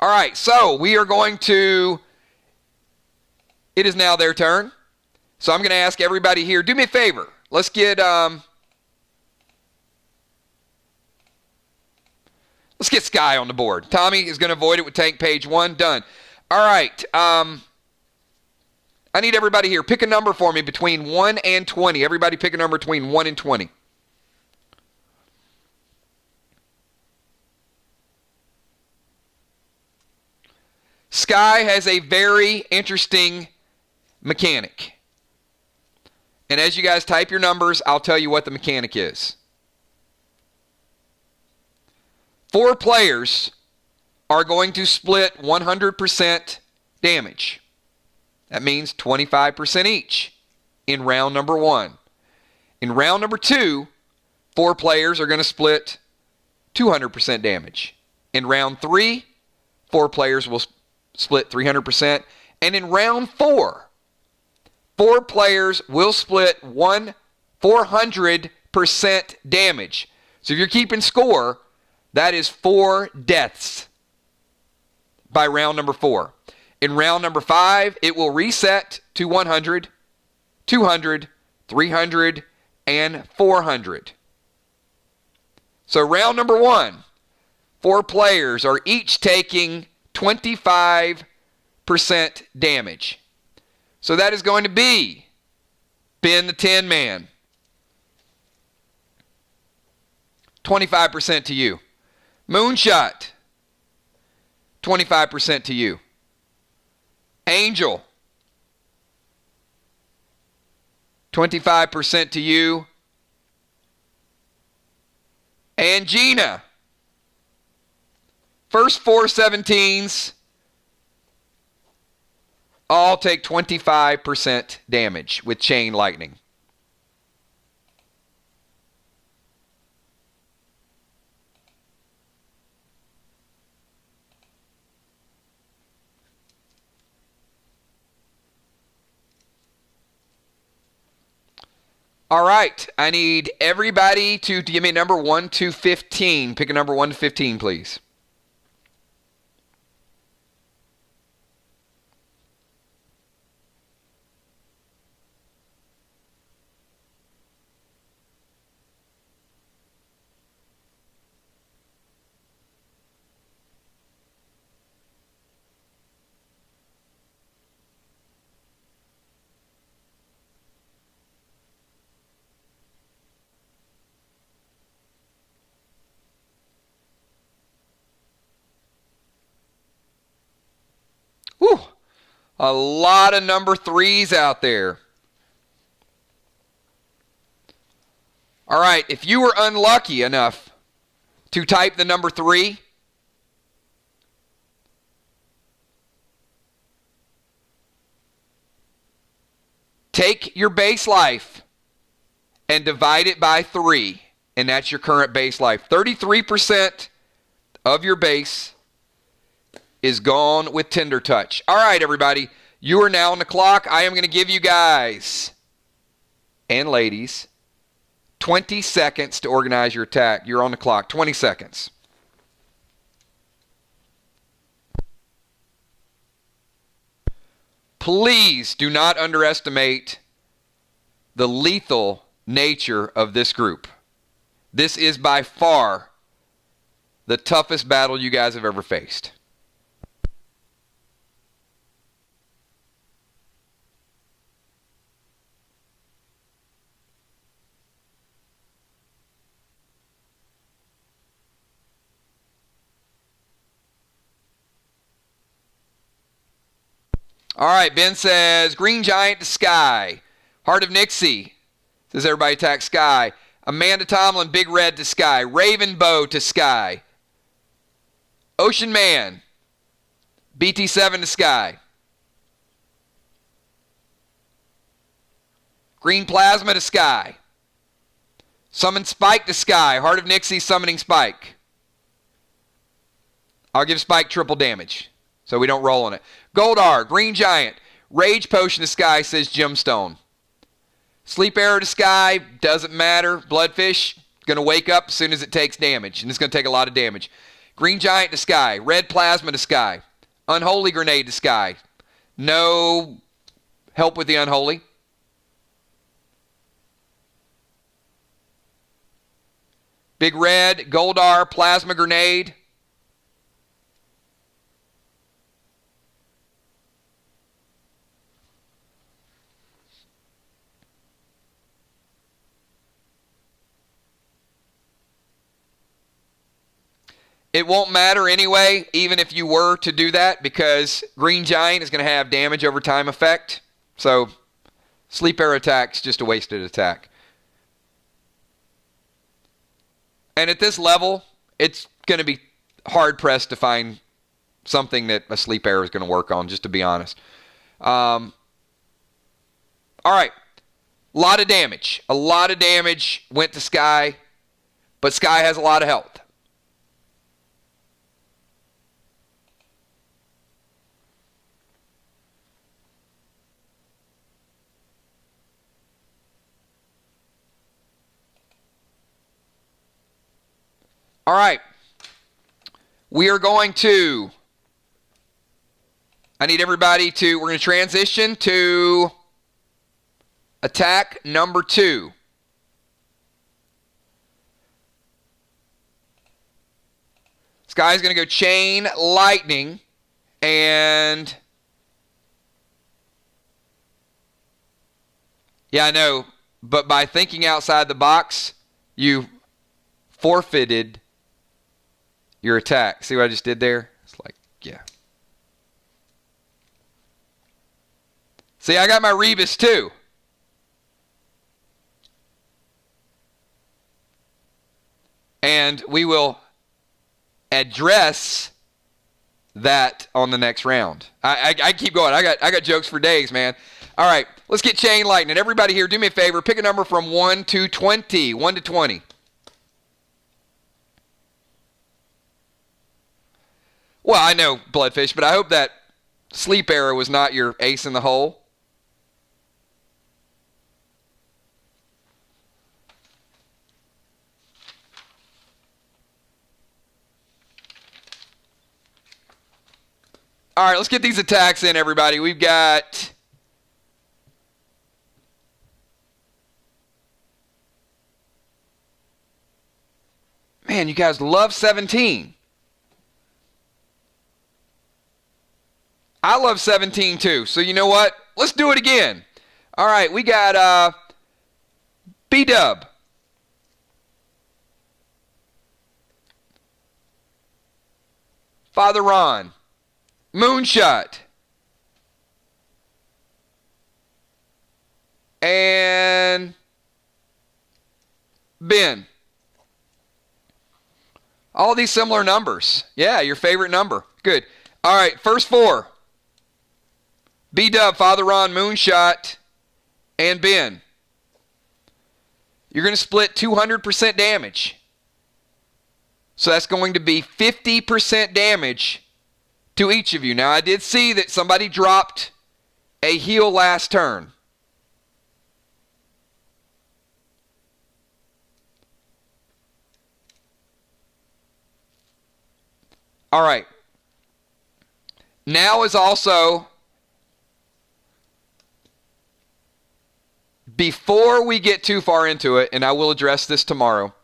S1: All right, so we are going to, it is now their turn. So I'm going to ask everybody here, do me a favor. Let's get Sky on the board. Tommy is going to avoid it with tank page 1. Done. All right. I need everybody here. Pick a number for me between 1 and 20. Everybody pick a number between 1 and 20. Sky has a very interesting mechanic. And as you guys type your numbers, I'll tell you what the mechanic is. 4 players are going to split 100% damage. That means 25% each in round number 1. In round number 2, 4 players are going to split 200% damage. In round 3, 4 players will split 300%. And in round 4, 4 players will split 400% damage. So if you're keeping score, that is 4 deaths by round number 4. In round number 5, it will reset to 100, 200, 300, and 400. So round number 1, 4 players are each taking 25% damage. So that is going to be Ben the Tin Man, 25% to you. Moonshot, 25% to you. Angel, 25% to you. And Gina, first 4 17s, all take 25% damage with chain lightning. All right, I need everybody to give me a number 1 to 15. Pick a number 1 to 15, please. Whew, a lot of number 3s out there. All right, if you were unlucky enough to type the number 3, take your base life and divide it by 3, and that's your current base life. 33% of your base is gone with Tender Touch. All right, everybody, you are now on the clock. I am going to give you guys and ladies 20 seconds to organize your attack. You're on the clock. 20 seconds. Please do not underestimate the lethal nature of this group. This is by far the toughest battle you guys have ever faced. All right, Ben says, Green Giant to Sky. Heart of Nixie says everybody attack Sky. Amanda Tomlin, Big Red to Sky. Raven Bow to Sky. Ocean Man, BT7 to Sky. Green Plasma to Sky. Summon Spike to Sky. Heart of Nixie summoning Spike. I'll give Spike triple damage so we don't roll on it. Goldar, Green Giant. Rage Potion to Sky, says Gemstone. Sleep Arrow to Sky, doesn't matter. Bloodfish, going to wake up as soon as it takes damage, and it's going to take a lot of damage. Green Giant to Sky. Red Plasma to Sky. Unholy Grenade to Sky. No help with the Unholy. Big Red, Goldar, Plasma Grenade. It won't matter anyway, even if you were to do that, because Green Giant is going to have damage over time effect. So Sleep Arrow attack's just a wasted attack. And at this level, it's going to be hard-pressed to find something that a Sleep Arrow is going to work on, just to be honest. All right. A lot of damage. A lot of damage went to Sky, but Sky has a lot of health. All right, we are going to, I need everybody to, we're going to transition to attack number 2. This guy's going to go Chain Lightning, and yeah, I know, but by thinking outside the box, you forfeited your attack. See what I just did there? It's like, yeah. See, I got my rebus too. And we will address that on the next round. I keep going. I got jokes for days, man. All right, let's get Chain Lightning. Everybody here, do me a favor. Pick a number from 1 to 20. 1 to 20. Well, I know, Bloodfish, but I hope that sleep arrow was not your ace in the hole. All right, let's get these attacks in, everybody. We've got... Man, you guys love 17. I love 17 too. So you know what? Let's do it again. All right, we got B-Dub. Father Ron. Moonshot. And Ben. All these similar numbers. Yeah, your favorite number. Good. All right, first four. B-Dub, Father Ron, Moonshot, and Ben. You're going to split 200% damage. So that's going to be 50% damage to each of you. Now, I did see that somebody dropped a heal last turn. All right. Now is also, before we get too far into it, and I will address this tomorrow,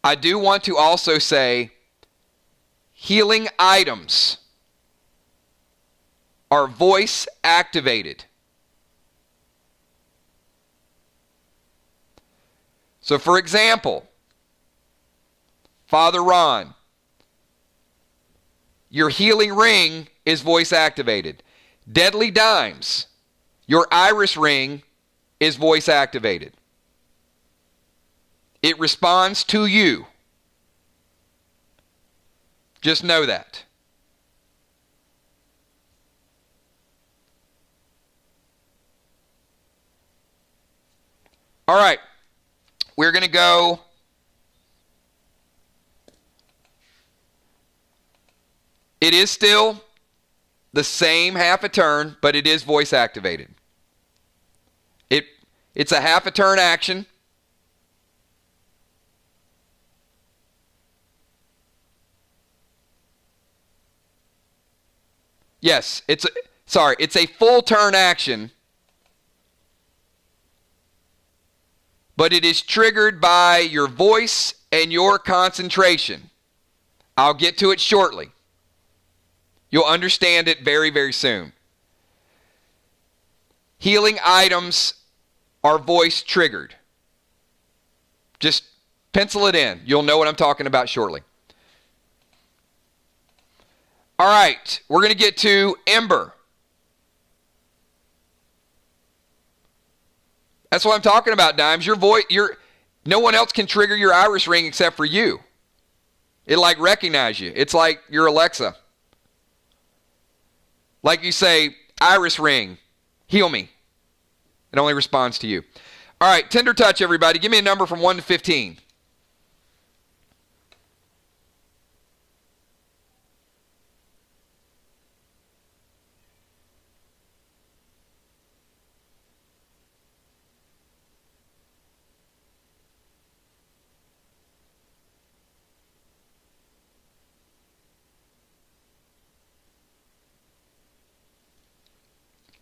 S1: I do want to also say healing items are voice activated. So for example, Father Ron, your healing ring is voice activated. Deadly Dimes, your iris ring is voice activated. It responds to you. Just know that. All right. We're going to go. It is still the same half a turn, but it is voice activated. It's a half a turn action. Yes, it's a full turn action, but it is triggered by your voice and your concentration. I'll get to it shortly. You'll understand it very, very soon. Healing items are voice triggered. Just pencil it in. You'll know what I'm talking about shortly. All right, we're going to get to Ember. That's what I'm talking about, Dimes. No one else can trigger your iris ring except for you. It'll like recognize you. It's like your Alexa. Like you say, iris ring, heal me. It only responds to you. All right, Tender Touch, everybody. Give me a number from 1 to 15.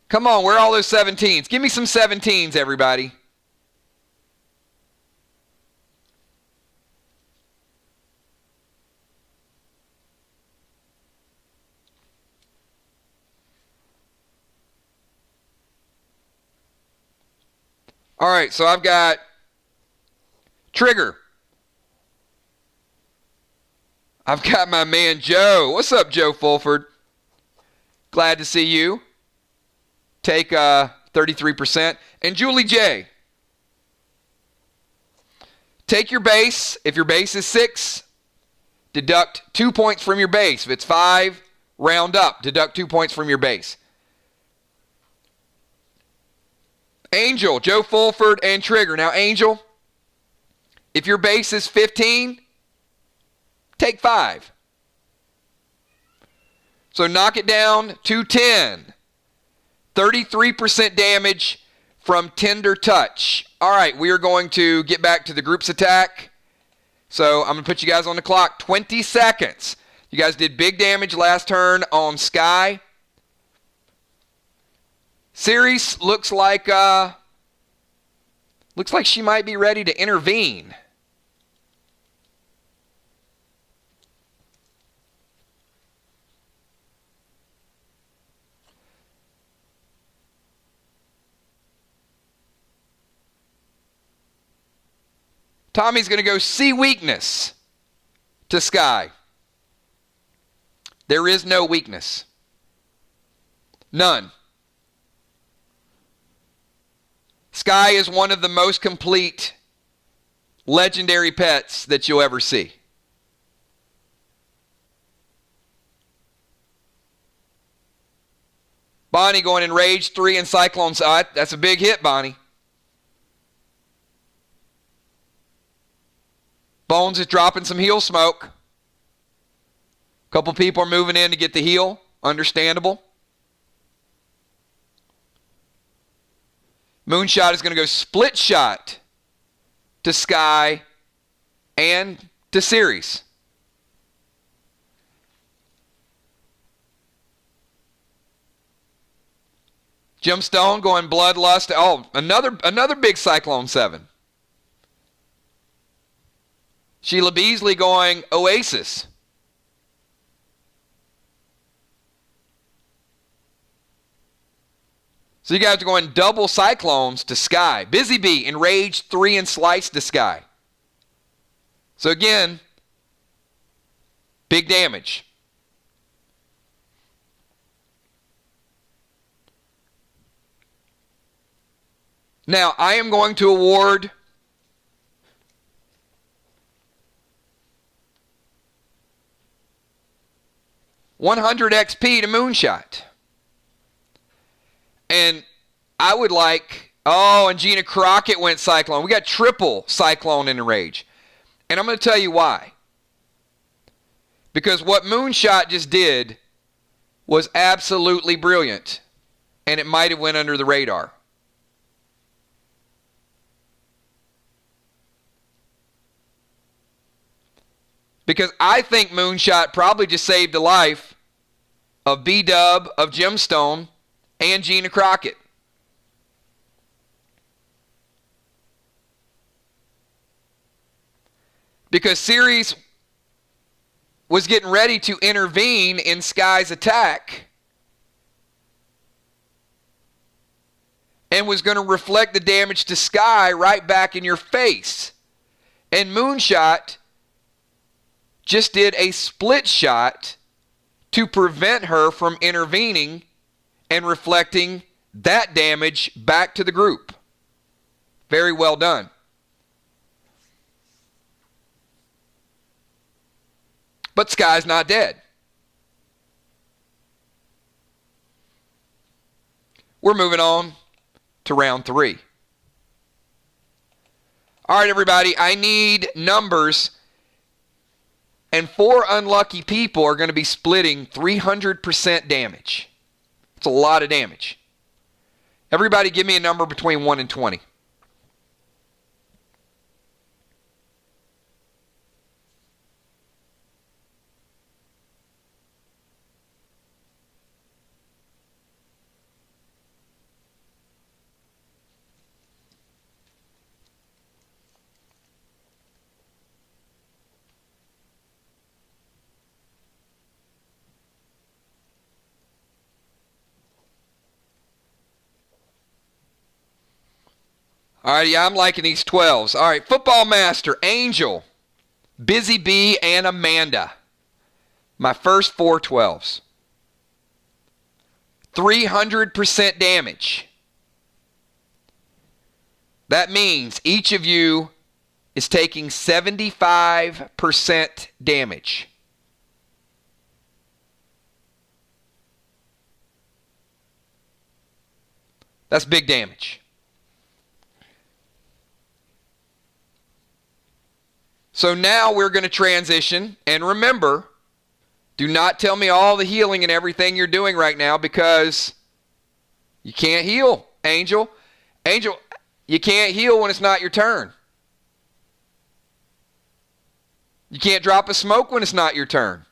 S1: Come on, where are all those 17s? Give me some 17s, everybody. All right, so I've got Trigger. I've got my man Joe. What's up, Joe Fulford? Glad to see you. Take 33%. And Julie J. Take your base. If your base is 6, deduct 2 points from your base. If it's 5, round up. Deduct 2 points from your base. Angel, Joe Fulford, and Trigger. Now, Angel, if your base is 15, take 5. So knock it down to 10. 33% damage from Tender Touch. All right, we are going to get back to the group's attack. So I'm going to put you guys on the clock. 20 seconds. You guys did big damage last turn on Sky. Ceres looks like she might be ready to intervene. Tommy's going to go see weakness to Sky. There is no weakness. None. Sky is one of the most complete legendary pets that you'll ever see. Bonnie going in Rage 3 and Cyclone side. That's a big hit, Bonnie. Bones is dropping some heal smoke. A couple people are moving in to get the heal. Understandable. Moonshot is going to go split shot to Sky and to Ceres. Gemstone going Bloodlust. Oh, another big Cyclone 7. Sheila Beasley going Oasis. So you guys are going double Cyclones to Sky. Busy Bee, Enrage 3 and Slice to Sky. So again, big damage. Now, I am going to award $100 XP to Moonshot. And I would like, and Gina Crockett went Cyclone. We got triple Cyclone and Enrage. And I'm going to tell you why. Because what Moonshot just did was absolutely brilliant. And it might have went under the radar. Because I think Moonshot probably just saved the life of B-Dub, of Gemstone, and Gina Crockett. Because Ceres was getting ready to intervene in Sky's attack and was going to reflect the damage to Sky right back in your face. And Moonshot just did a split shot to prevent her from intervening and reflecting that damage back to the group. Very well done. But Sky's not dead. We're moving on to round 3. All right, everybody, I need numbers. And 4 unlucky people are going to be splitting 300% damage. It's a lot of damage. Everybody give me a number between 1 and 20. All right, yeah, I'm liking these 12s. All right, Football Master, Angel, Busy Bee, and Amanda. My first 4 12s. 300% damage. That means each of you is taking 75% damage. That's big damage. So now we're going to transition. And remember, do not tell me all the healing and everything you're doing right now, because you can't heal, Angel. Angel, you can't heal when it's not your turn. You can't drop a smoke when it's not your turn.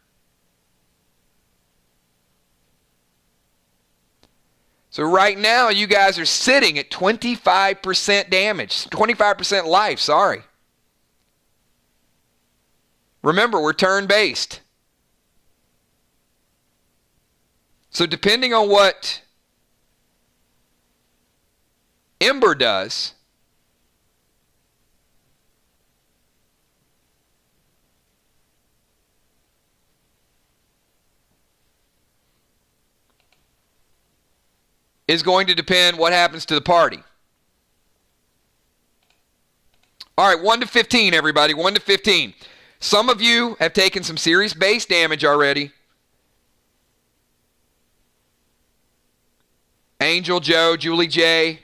S1: So right now, you guys are sitting at 25% damage. 25% life, sorry. Remember, we're turn-based. So depending on what Ember does, is going to depend what happens to the party. All right, 1 to 15, everybody, 1 to 15. Some of you have taken some serious base damage already. Angel, Joe, Julie J.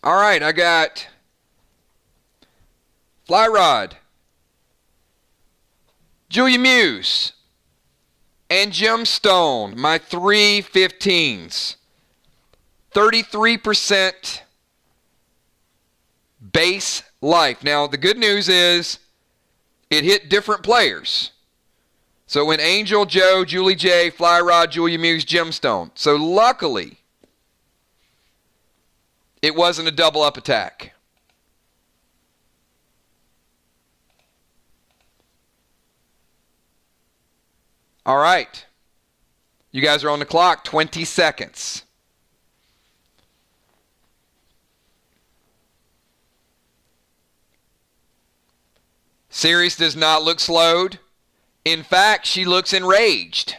S1: All right, I got Fly Rod, Julia Muse, and Gemstone, my 3 15s. 33% base life. Now, the good news is it hit different players. So when Angel, Joe, Julie J, Fly Rod, Julia Muse, Gemstone. So luckily, it wasn't a double up attack. All right. You guys are on the clock. 20 seconds. Sirius does not look slowed. In fact, she looks enraged.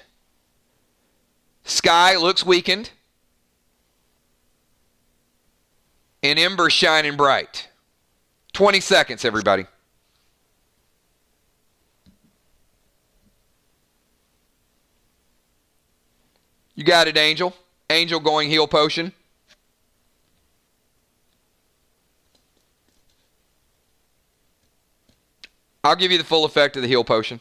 S1: Sky looks weakened. And Ember shining bright. 20 seconds, everybody. You got it, Angel. Angel going heal potion. I'll give you the full effect of the heal potion.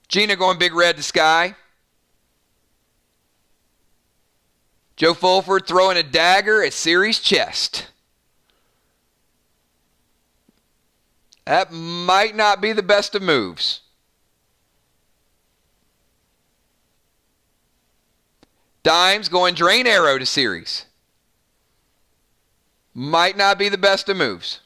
S1: Gina going big red to Sky. Joe Fulford throwing a dagger at Siri's chest. That might not be the best of moves. Dimes going drain arrow to Siri's. Might not be the best of moves.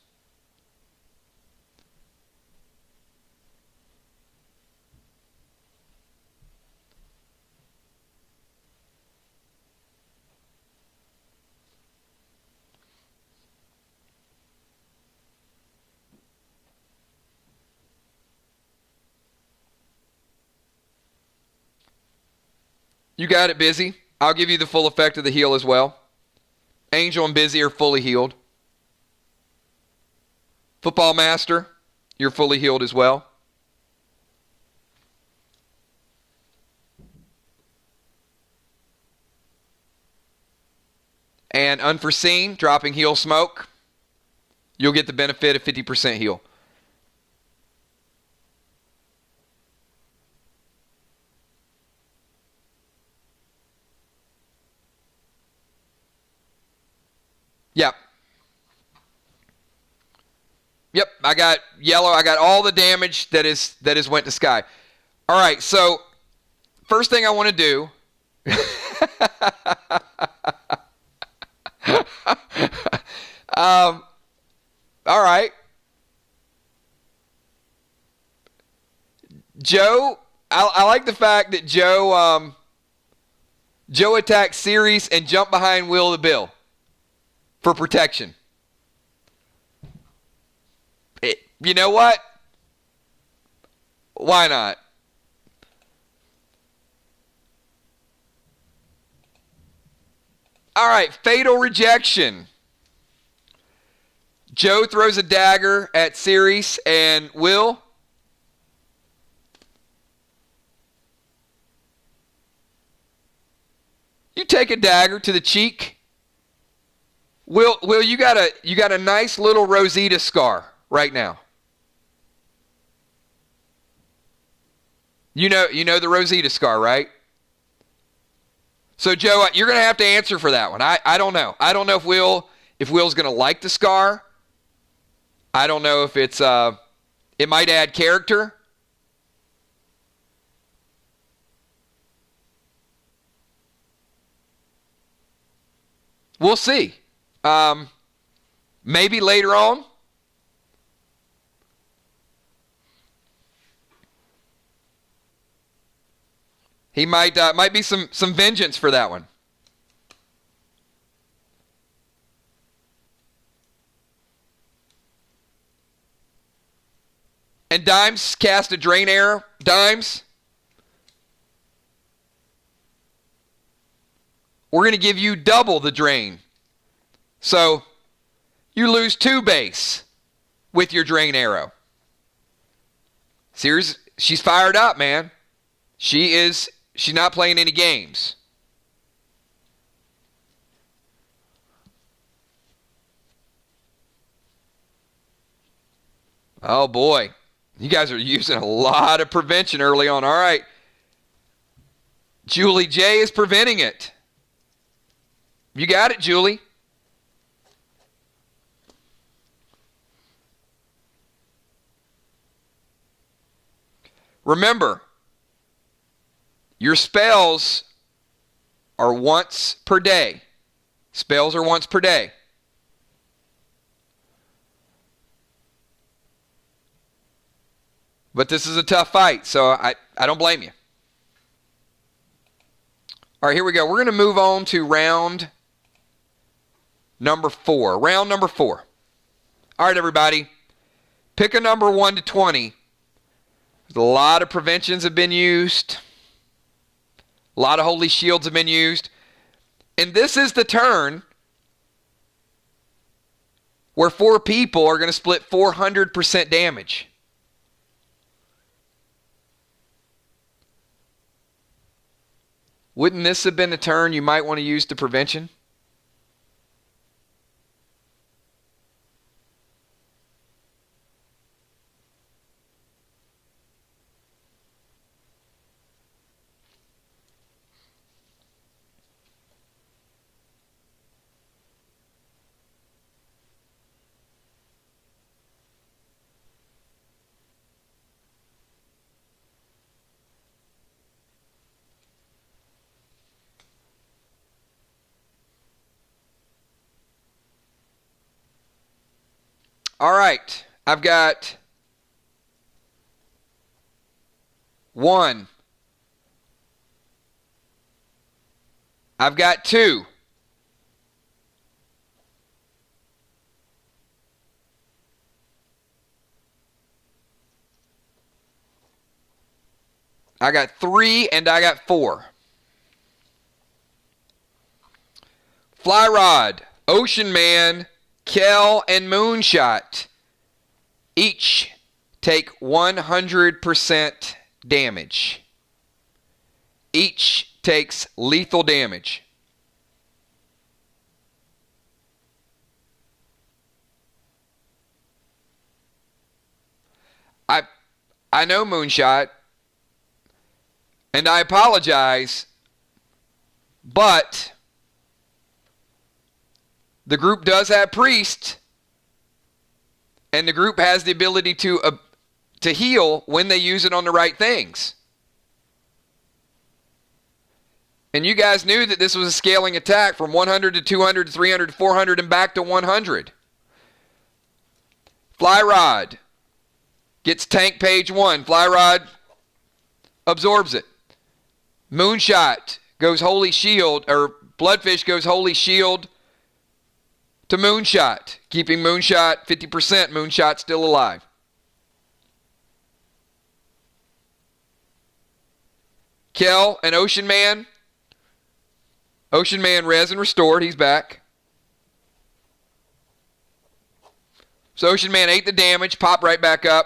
S1: You got it, Busy. I'll give you the full effect of the heal as well. Angel and Busy are fully healed. Football Master, you're fully healed as well. And Unforeseen, dropping heal smoke. You'll get the benefit of 50% heal. Yep. Yep, I got yellow. I got all the damage that is went to Sky. All right, so first thing I want to do. All right. Joe, I like the fact that Joe attacked Ceres and jumped behind Will the Bill for protection. You know what? Why not? All right, fatal rejection. Joe throws a dagger at Ceres and Will. You take a dagger to the cheek. Will, you got a nice little Rosita scar right now. You know the Rosita scar, right? So Joe, you're going to have to answer for that one. I don't know. I don't know if Will's going to like the scar. I don't know if it's it might add character. We'll see. Maybe later on. He might be some vengeance for that one. And Dimes cast a drain arrow. Dimes, we're going to give you double the drain. So you lose 2 base with your drain arrow. Sears, she's fired up, man. She's not playing any games. Oh boy. You guys are using a lot of prevention early on. All right. Julie J is preventing it. You got it, Julie. Remember, your spells are once per day. Spells are once per day. But this is a tough fight, so I don't blame you. All right, here we go. We're going to move on to round number 4. Round number 4. All right, everybody. Pick a number 1 to 20. A lot of preventions have been used. A lot of holy shields have been used. And this is the turn where 4 people are going to split 400% damage. Wouldn't this have been a turn you might want to use to prevention? All right, I've got 1. I've got 2. I got 3 and I got 4. Fly Rod, Ocean Man, Kel, and Moonshot each take 100% damage. Each takes lethal damage. I know Moonshot, and I apologize, but the group does have Priest, And the group has the ability to heal when they use it on the right things. And you guys knew that this was a scaling attack from 100 to 200 to 300 to 400 and back to 100. Fly Rod gets tank page 1. Fly Rod absorbs it. Moonshot goes Holy Shield, or Bloodfish goes Holy Shield to Moonshot, keeping Moonshot 50%. Moonshot still alive. Kel and Ocean Man. Ocean Man res and restored. He's back. So Ocean Man ate the damage, popped right back up.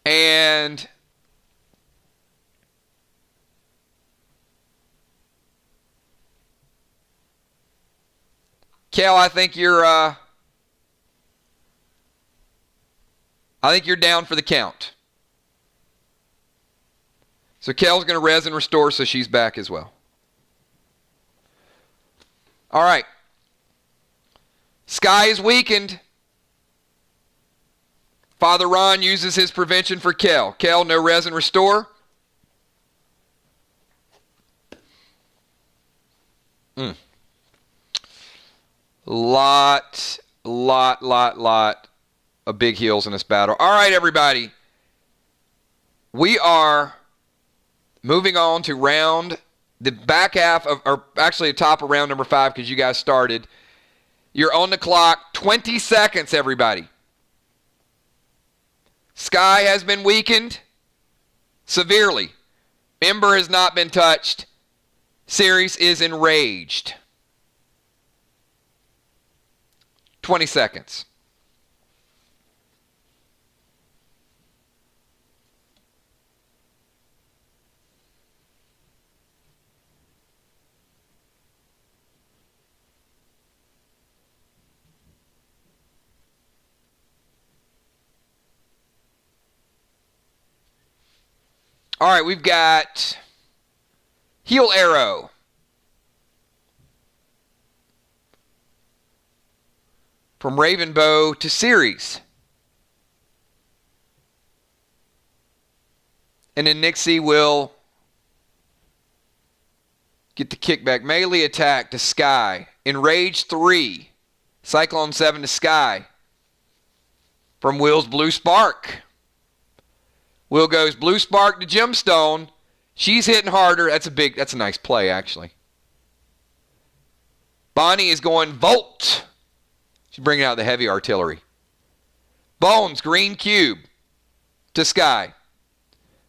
S1: And Kel, I think you're down for the count. So Kel's going to res and restore, so she's back as well. All right. Sky is weakened. Father Ron uses his prevention for Kel. Kel, no res and restore. Lot of big heals in this battle. All right, everybody. We are moving on to the back half of, or actually the top of round number 5 because you guys started. You're on the clock. 20 seconds, everybody. Sky has been weakened severely. Ember has not been touched. Ceres is enraged. 20 seconds. All right, we've got Heal Arrow. From Ravenbow to Ceres. And then Nixie will get the kickback. Melee attack to Sky. Enrage 3. Cyclone 7 to Sky. From Will's Blue Spark. Will goes Blue Spark to Gemstone. She's hitting harder. That's a nice play, actually. Bonnie is going Volt. She's bringing out the heavy artillery. Bones, Green Cube to Sky.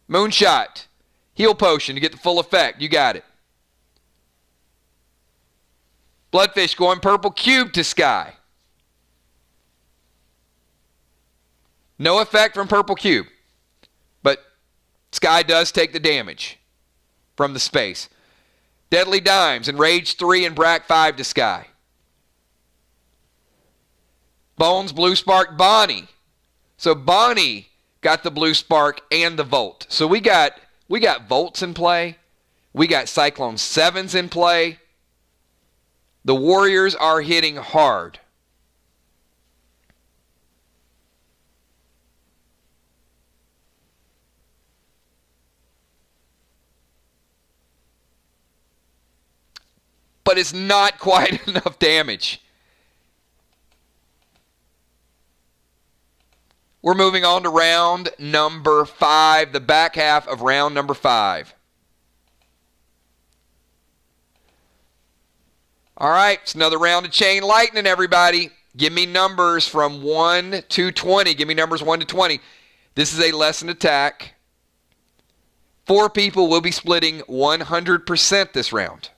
S1: Moonshot, Heal Potion to get the full effect. You got it. Bloodfish going Purple Cube to Sky. No effect from Purple Cube. But Sky does take the damage from the space. Deadly Dimes, Enrage 3 and Brack 5 to Sky. Bones, Blue Spark, Bonnie. So Bonnie got the Blue Spark and the Volt. So we got Volts in play. We got Cyclone 7s in play. The Warriors are hitting hard. But it's not quite enough damage. We're moving on to round number 5, the back half of round number 5. All right, it's another round of Chain Lightning, everybody. Give me numbers from 1 to 20. Give me numbers 1 to 20. This is a lesson attack. 4 people will be splitting 100% this round.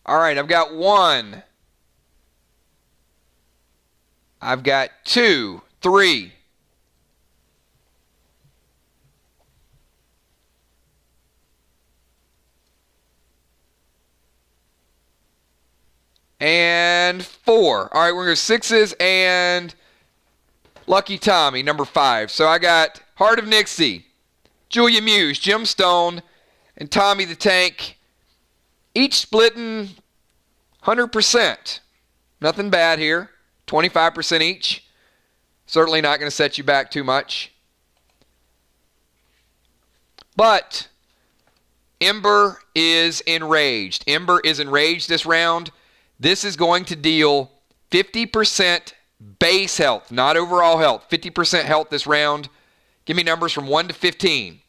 S1: All right, I've got 1, I've got 2, 3. And 4. All right, we're going to go 6s and Lucky Tommy, number 5. So I got Heart of Nixie, Julia Muse, Jim Stone, and Tommy the Tank, each splitting 100%. Nothing bad here. 25% each. Certainly not going to set you back too much. But Ember is enraged. Ember is enraged this round. This is going to deal 50% base health, not overall health. 50% health this round. Give me numbers from 1 to 15.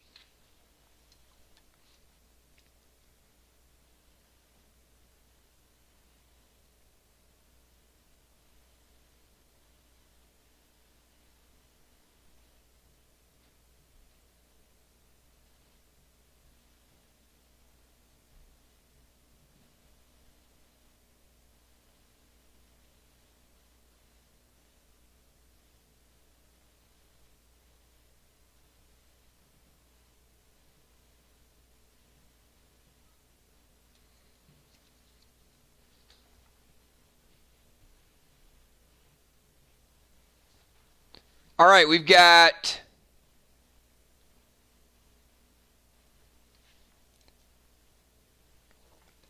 S1: All right, we've got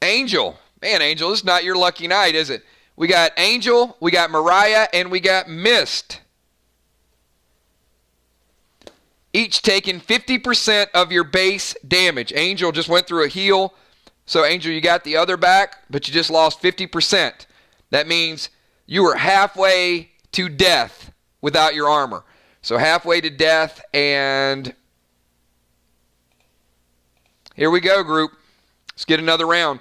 S1: Angel. Man, Angel, this is not your lucky night, is it? We got Angel, we got Mariah, and we got Mist. Each taking 50% of your base damage. Angel just went through a heal. So, Angel, you got the other back, but you just lost 50%. That means you were halfway to death without your armor. So halfway to death, and here we go, group. Let's get another round.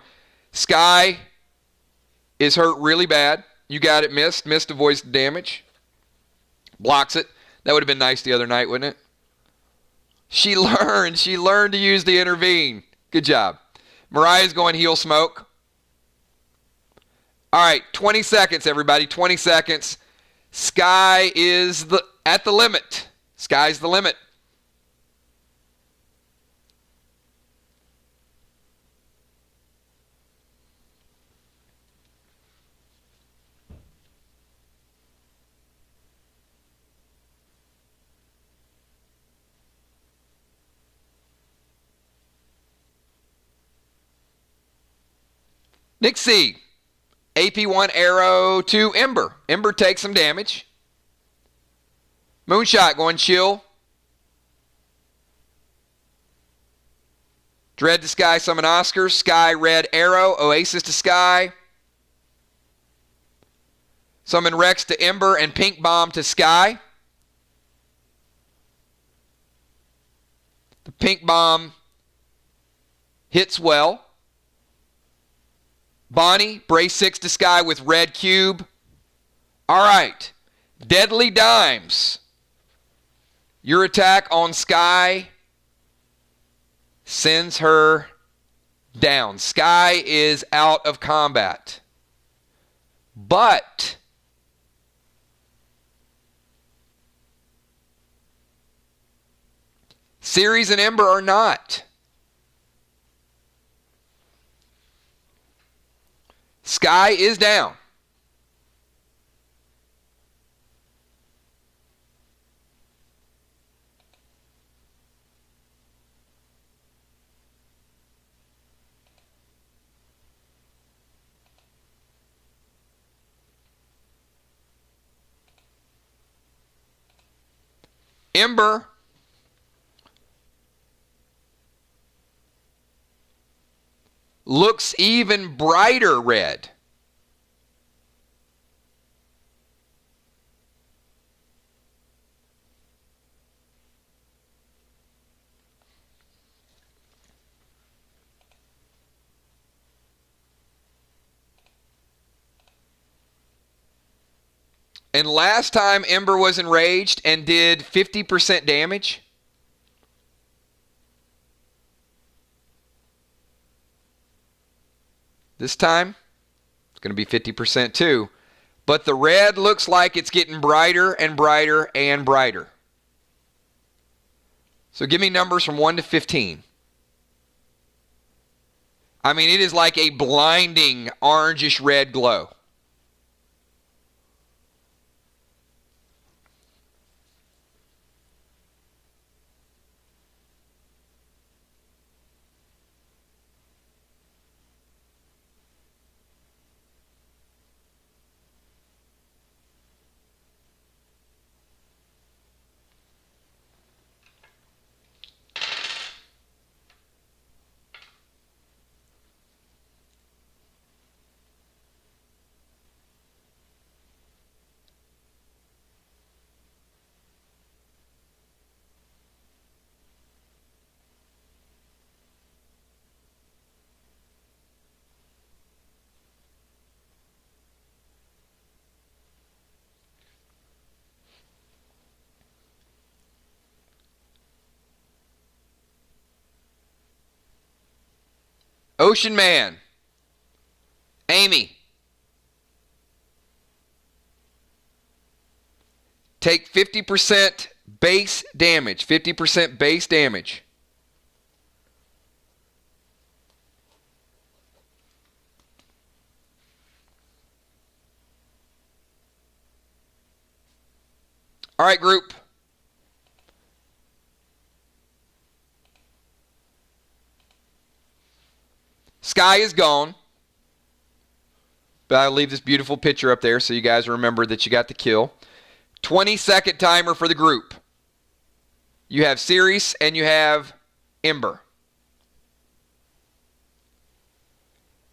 S1: Sky is hurt really bad. You got it, Mist. Mist avoids the damage. Blocks it. That would have been nice the other night, wouldn't it? She learned to use the intervene. Good job. Mariah's going heal smoke. All right, 20 seconds, everybody. 20 seconds. Sky is at the limit. Sky's the limit. Nixie. AP1 arrow to Ember. Ember takes some damage. Moonshot going chill. Dread to Sky, summon Oscar. Sky, red arrow. Oasis to Sky. Summon Rex to Ember and Pink Bomb to Sky. The Pink Bomb hits well. Bonnie, brace 6 to Sky with red cube. All right. Deadly Dimes. Your attack on Sky sends her down. Sky is out of combat. But Ceres and Ember are not. Sky is down. Ember looks even brighter red. And last time Ember was enraged and did 50% damage. This time, it's going to be 50% too. But the red looks like it's getting brighter and brighter and brighter. So give me numbers from 1 to 15. I mean, it is like a blinding orangish red glow. Ocean Man. Amy. Take 50% base damage. 50% base damage. All right, group. Sky is gone. But I'll leave this beautiful picture up there so you guys remember that you got the kill. 20-second timer for the group. You have Ceres and you have Ember.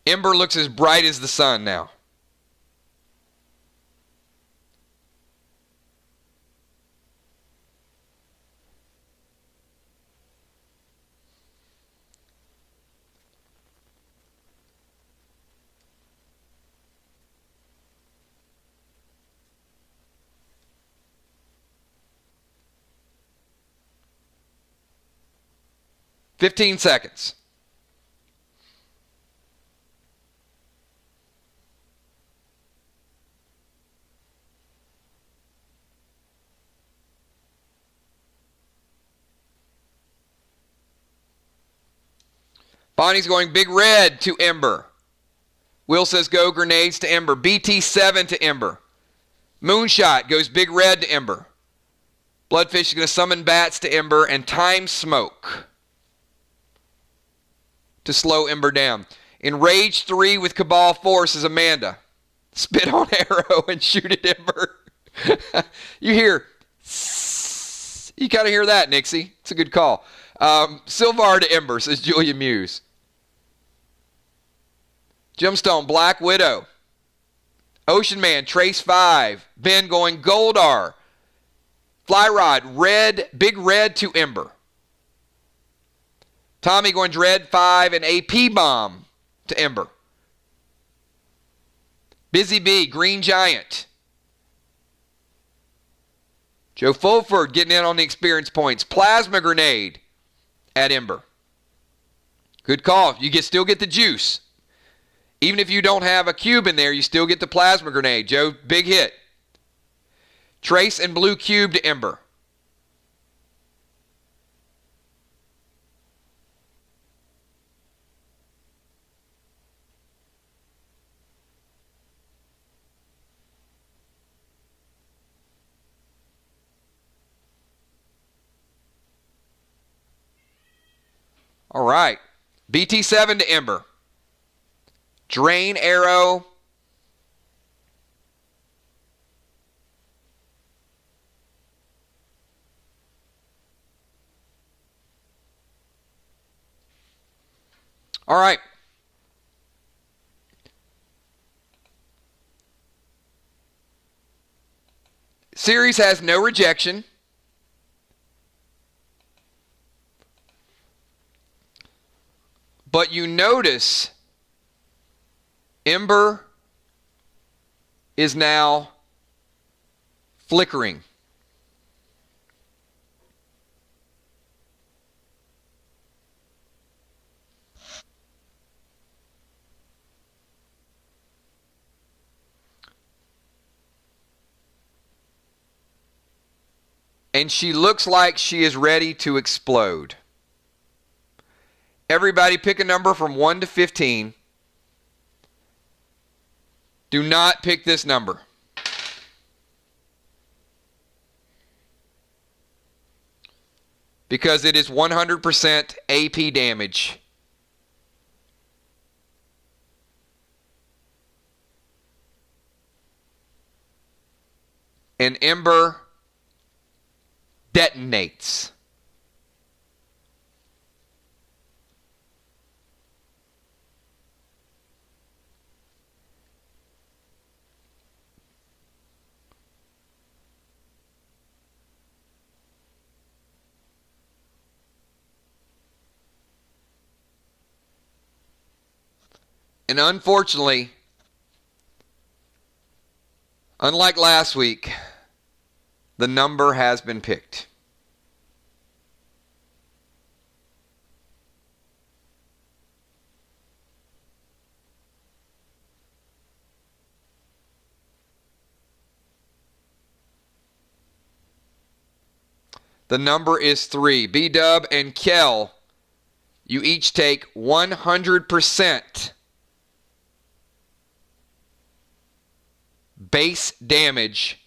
S1: Ember looks as bright as the sun now. Fifteen seconds. Bonnie's going big red to Ember. Will says go grenades to Ember. BT7 to Ember. Moonshot goes big red to Ember. Bloodfish is going to summon bats to Ember and time smoke to slow Ember down. Enrage 3 with Cabal Force is Amanda. Spit on arrow and shoot at Ember. You hear, you kind of hear that, Nixie. It's a good call. Sylvar to Ember, says Julia Muse. Gemstone, Black Widow. Ocean Man, Trace 5. Ben going Goldar. Flyrod, red, big red to Ember. Tommy going Dread 5 and AP Bomb to Ember. Busy Bee, Green Giant. Joe Fulford getting in on the experience points. Plasma Grenade at Ember. Good call. You still get the juice. Even if you don't have a cube in there, you still get the Plasma Grenade. Joe, big hit. Trace and Blue Cube to Ember. All right. BT7 to Ember. Drain arrow. All right. Series has no rejection. But you notice Ember is now flickering. and she looks like she is ready to explode. Everybody pick a number from 1 to 15. Do not pick this number. Because it is 100% AP damage. An ember detonates. And unfortunately, unlike last week, the number has been picked. The number is 3. B-Dub and Kel, you each take 100% base damage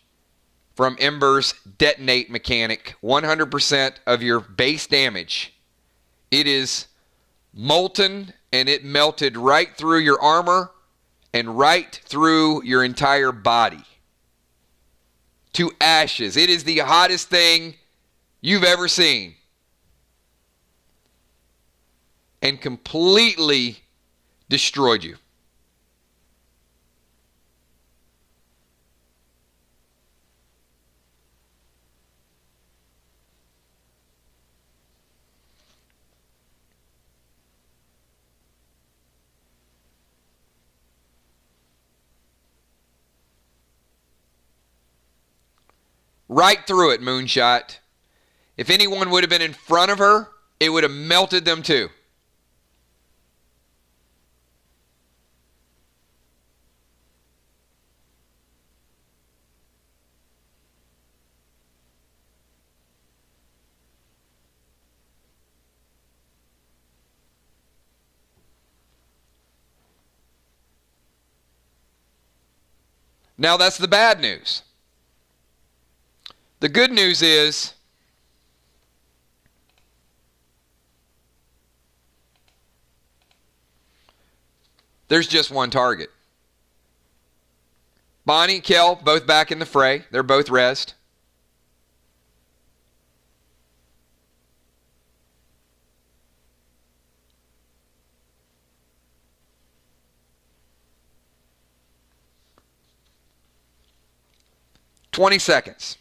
S1: from Ember's detonate mechanic. 100% of your base damage. It is molten and it melted right through your armor and right through your entire body to ashes. It is the hottest thing you've ever seen. And completely destroyed you. Right through it, Moonshot. If anyone would have been in front of her, it would have melted them too. Now that's the bad news. The good news is there's just one target. Bonnie, Kel, both back in the fray. They're both rezzed. "20 seconds.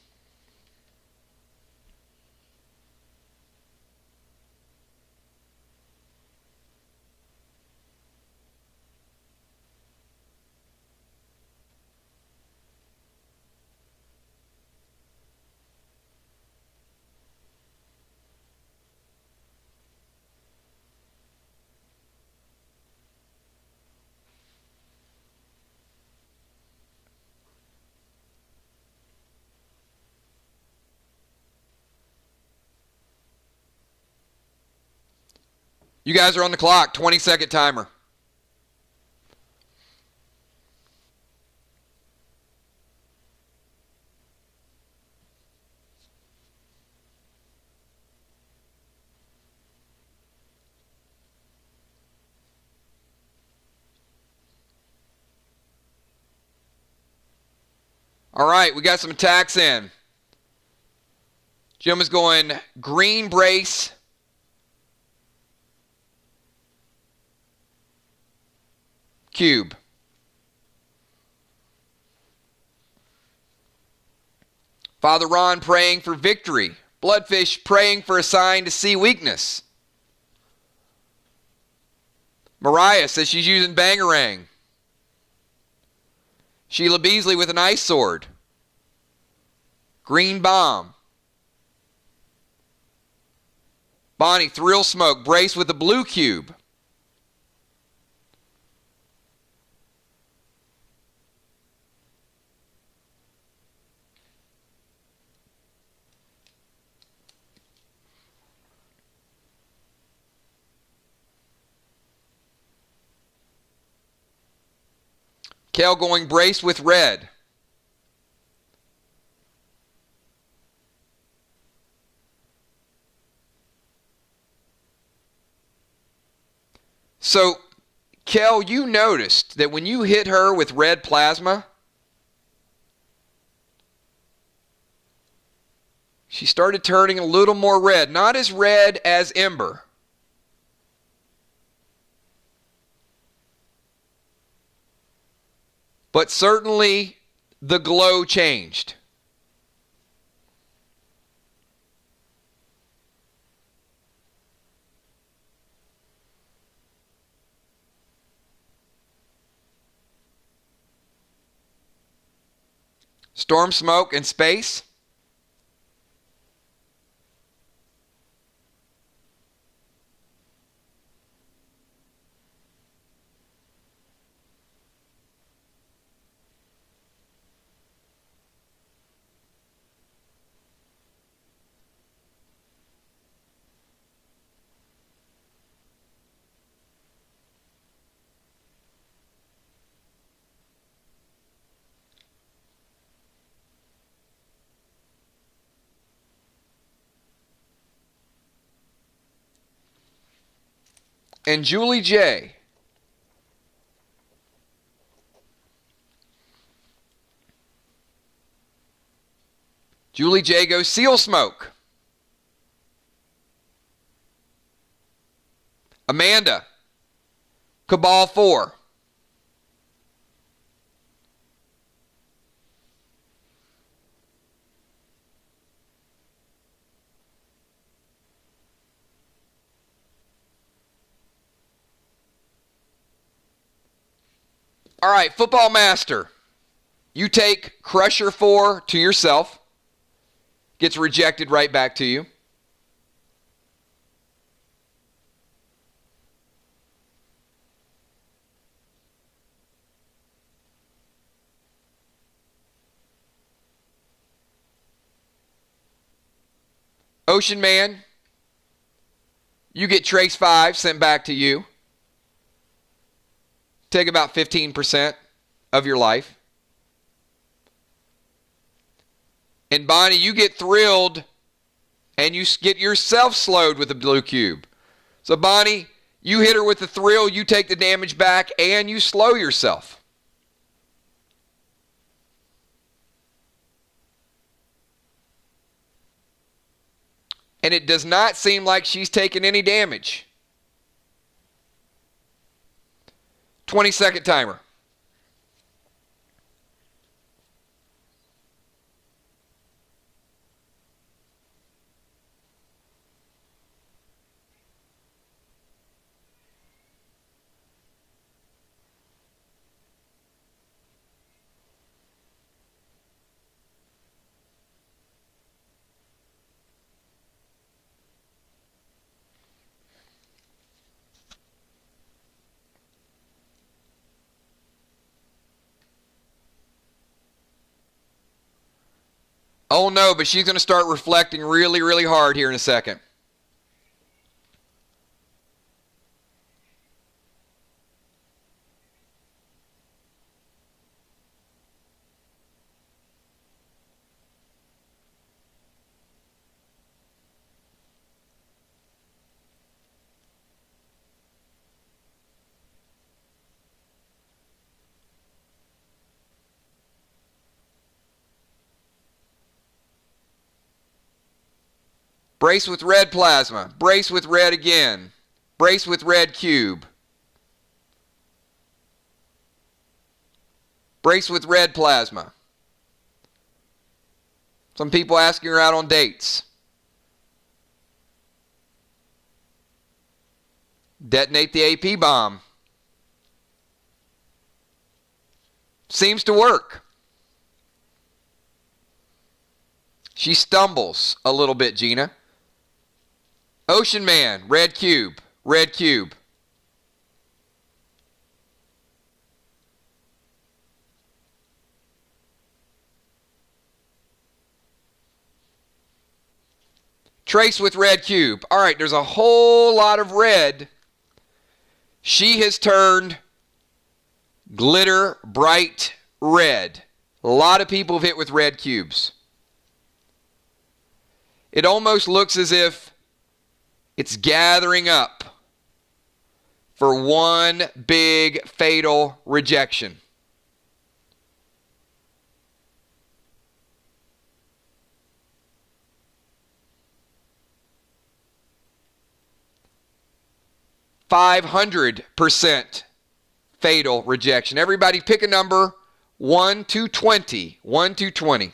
S1: You guys are on the clock. 20-second timer. All right, we got some attacks in. Jim is going green brace. Cube. Father Ron praying for victory. Bloodfish praying for a sign to see weakness. Mariah says she's using Bangarang. Sheila Beasley with an ice sword. Green bomb. Bonnie, thrill smoke, brace with the blue cube. Kel going brace with red. So, Kel, you noticed that when you hit her with red plasma, she started turning a little more red. Not as red as Ember. But certainly the glow changed. Storm Smoke and Space. And Julie J. Julie J goes Seal Smoke. Amanda, Cabal 4. All right, Football Master. You take Crusher 4 to yourself. Gets rejected right back to you. Ocean Man, you get Trace 5 sent back to you. Take about 15% of your life. And Bonnie, you get Thrilled, and you get yourself slowed with a blue cube. So Bonnie, you hit her with the Thrill, you take the damage back, and you slow yourself. And it does not seem like she's taken any damage. 20-second timer. Oh no, but she's going to start reflecting really, really hard here in a second. Brace with red plasma. Brace with red again. Brace with red cube. Brace with red plasma. Some people asking her out on dates. Detonate the AP bomb. Seems to work. She stumbles a little bit, Gina. Ocean Man, red cube, red cube. Trace with red cube. All right, there's a whole lot of red. She has turned glitter bright red. A lot of people have hit with red cubes. It almost looks as if it's gathering up for one big fatal rejection. %500 fatal rejection. Everybody pick a number 1 to 20. 1 to 20.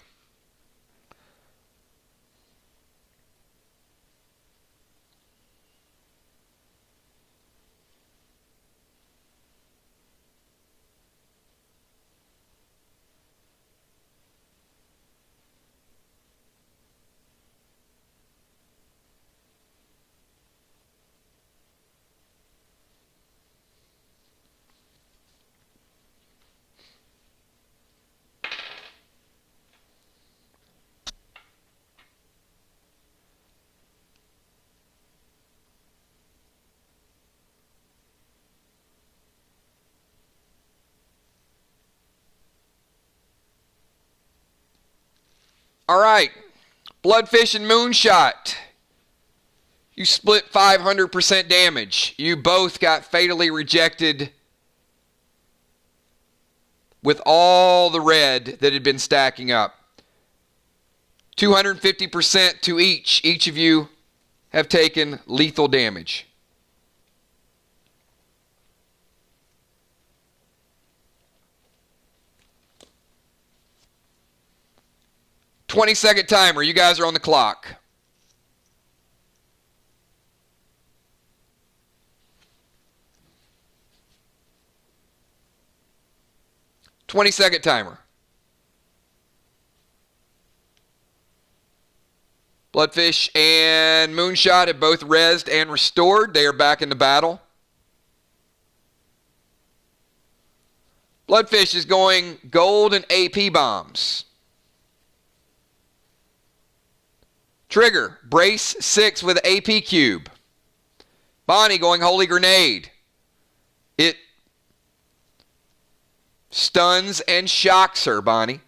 S1: All right, Bloodfish and Moonshot. You split 500% damage. You both got fatally rejected with all the red that had been stacking up. 250% to each. Each of you have taken lethal damage. "20-second timer. You guys are on the clock. "20-second timer. Bloodfish and Moonshot have both rezzed and restored. They are back in the battle. Bloodfish is going gold and AP bombs. Trigger, brace 6 with AP cube. Bonnie going holy grenade. It stuns and shocks her, Bonnie.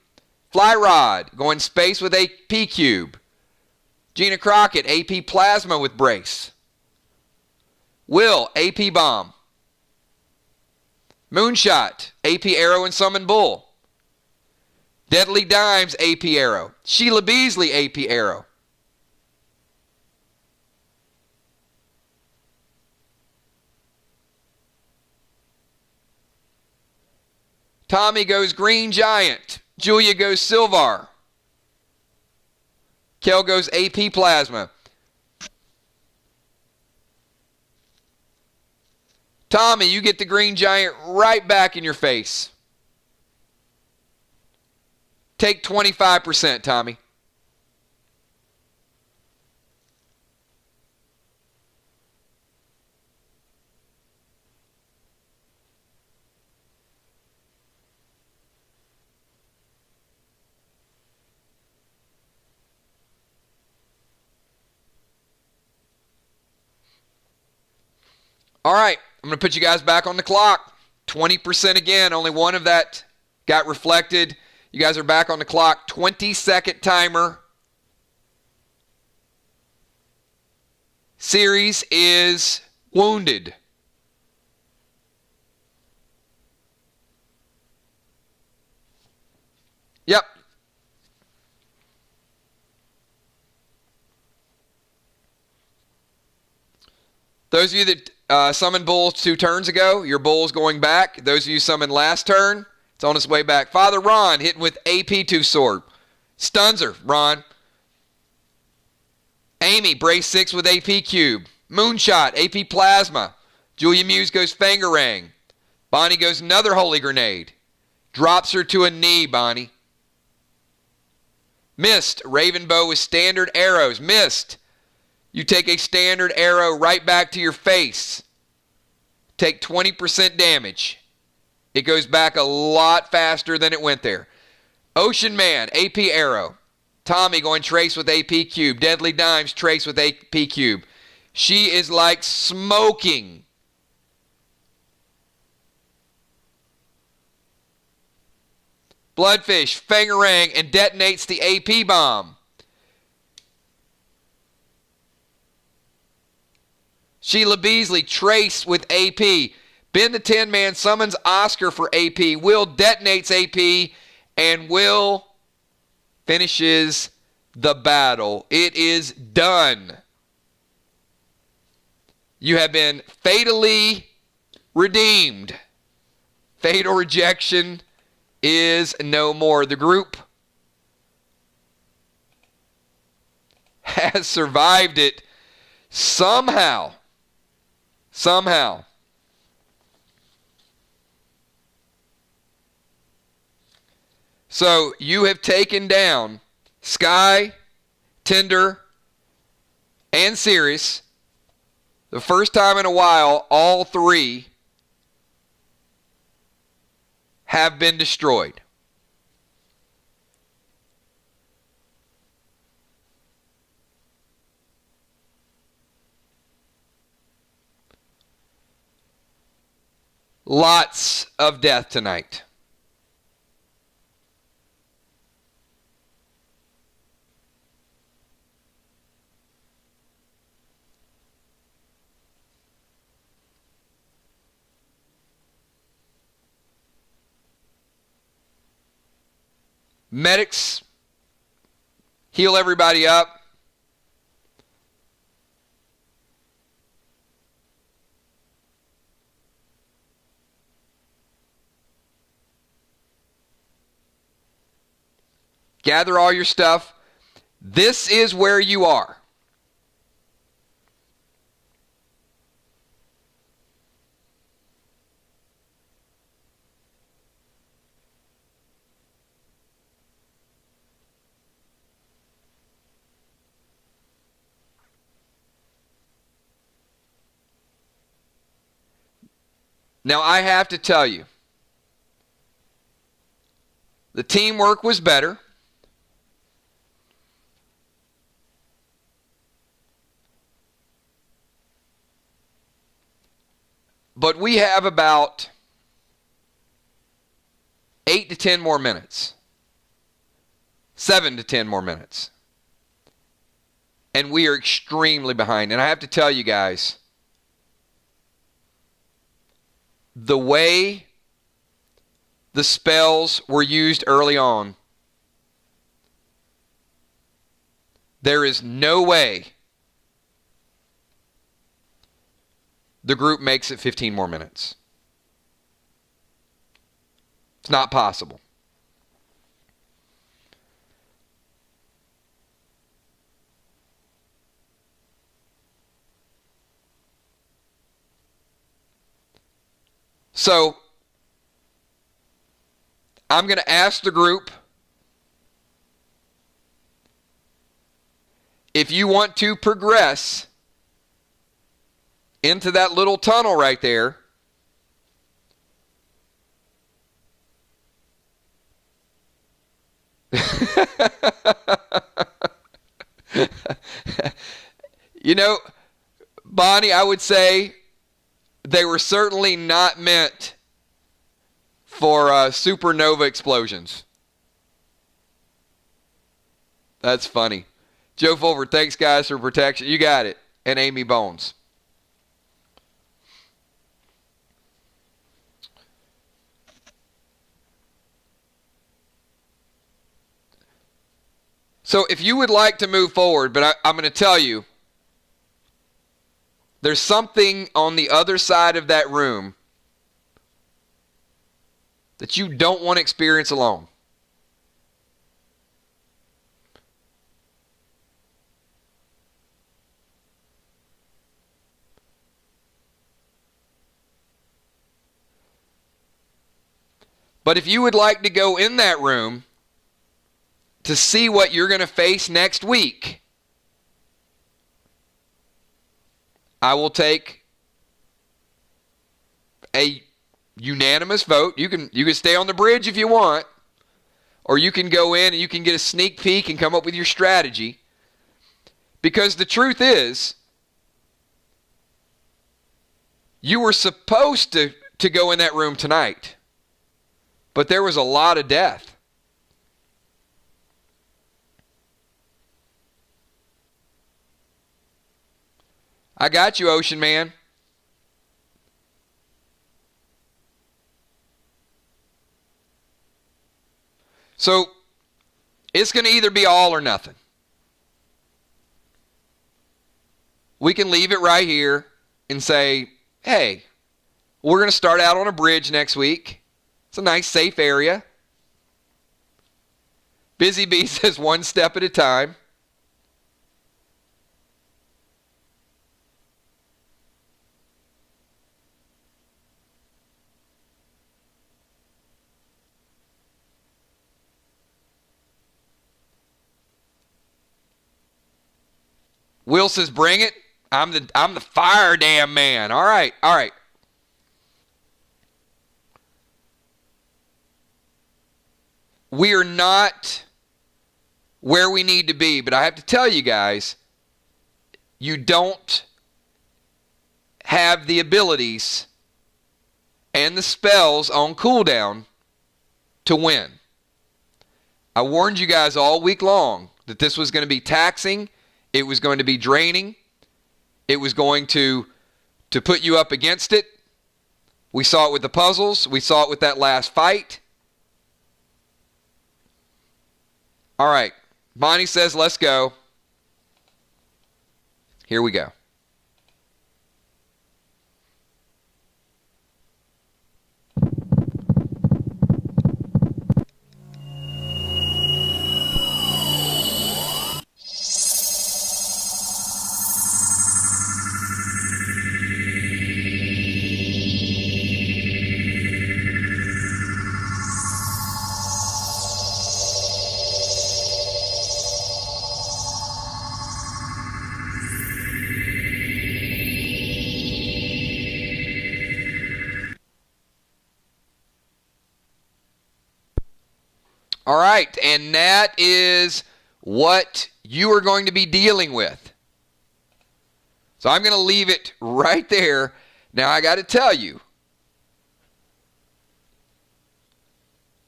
S1: Fly Rod going space with AP cube. Gina Crockett, AP plasma with brace. Will, AP bomb. Moonshot, AP arrow and summon bull. Deadly Dimes, AP arrow. Sheila Beasley, AP arrow. Tommy goes Green Giant. Julia goes Silvar. Kel goes AP Plasma. Tommy, you get the Green Giant right back in your face. Take 25%, Tommy. All right, I'm going to put you guys back on the clock. 20% again. Only one of that got reflected. You guys are back on the clock. 20-second timer. Series is wounded. Yep. Those of you that summoned bulls 2 turns ago, your bull's going back. Those of you summoned last turn, it's on its way back. Father Ron hitting with AP2 sword. Stuns her, Ron. Amy, brace 6 with AP cube. Moonshot, AP plasma. Julia Muse goes Fangarang. Bonnie goes another holy grenade. Drops her to a knee, Bonnie. Missed, Ravenbow with standard arrows. Missed. You take a standard arrow right back to your face. Take 20% damage. It goes back a lot faster than it went there. Ocean Man, AP arrow. Tommy going trace with AP cube. Deadly Dimes, trace with AP cube. She is like smoking. Bloodfish, Fangarang, and detonates the AP bomb. Sheila Beasley, Trace with AP. Ben the Tin Man summons Oscar for AP. Will detonates AP, and Will finishes the battle. It is done. You have been fatally redeemed. Fatal rejection is no more. The group has survived it somehow. Somehow. So you have taken down Sky, Tinder, and Sirius. The first time in a while, all three have been destroyed. Lots of death tonight. Medics, heal everybody up. Gather all your stuff. This is where you are. Now, I have to tell you, the teamwork was better. But we have about 8 to 10 more minutes. 7 to 10 more minutes. And we are extremely behind. And I have to tell you guys, the way the spells were used early on, there is no way the group makes it 15 more minutes. It's not possible. So, I'm going to ask the group if you want to progress into that little tunnel right there. You know, Bonnie, I would say they were certainly not meant for supernova explosions. That's funny. Joe Fulford, thanks guys for protection. You got it. And Amy Bones. So if you would like to move forward, but I'm going to tell you, there's something on the other side of that room that you don't want to experience alone. But if you would like to go in that room to see what you're going to face next week, I will take a unanimous vote. You can stay on the bridge if you want, or you can go in and you can get a sneak peek and come up with your strategy. Because the truth is, you were supposed to go in that room tonight, but there was a lot of death. I got you, Ocean Man. So it's going to either be all or nothing. We can leave it right here and say, hey, we're going to start out on a bridge next week. It's a nice, safe area. Busy Bee says one step at a time. Will says, bring it. I'm the fire damn man. All right. We are not where we need to be, but I have to tell you guys, you don't have the abilities and the spells on cooldown to win. I warned you guys all week long that this was going to be taxing. It was going to be draining. It was going to put you up against it. We saw it with the puzzles. We saw it with that last fight. All right. Bonnie says, let's go. Here we go. All right, and that is what you are going to be dealing with. So I'm going to leave it right there. Now I got to tell you,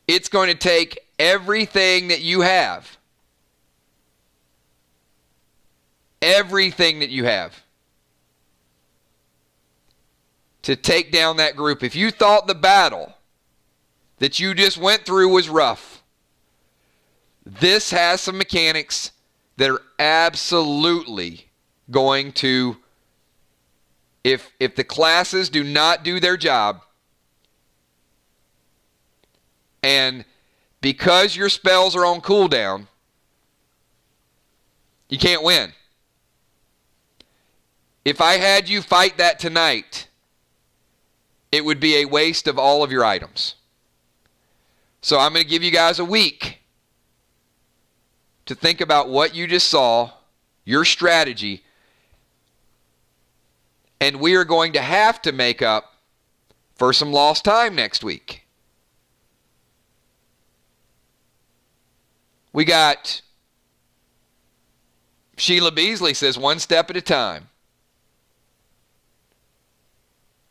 S1: it's going to take everything that you have. Everything that you have to take down that group. If you thought the battle that you just went through was rough, this has some mechanics that are absolutely going to, if the classes do not do their job, and because your spells are on cooldown, you can't win. If I had you fight that tonight, it would be a waste of all of your items. So I'm going to give you guys a week to think about what you just saw, your strategy, and we are going to have to make up for some lost time next week. We got Sheila Beasley says one step at a time.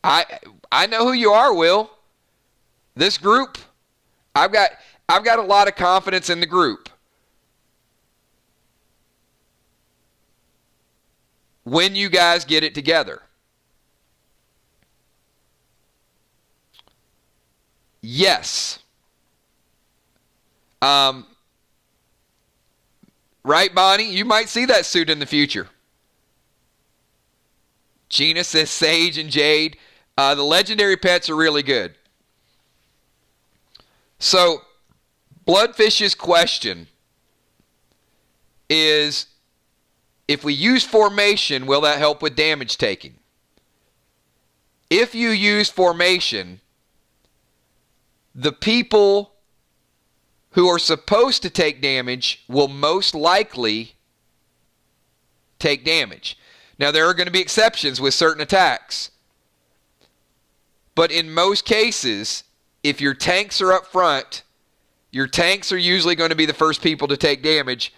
S1: I know who you are, Will. This group, I've got a lot of confidence in the group. When you guys get it together. Yes. Right, Bonnie? You might see that suit in the future. Gina says Sage and Jade. The legendary pets are really good. So, Bloodfish's question is, if we use formation, will that help with damage taking? If you use formation, the people who are supposed to take damage will most likely take damage. Now, there are going to be exceptions with certain attacks. But in most cases, if your tanks are up front, your tanks are usually going to be the first people to take damage.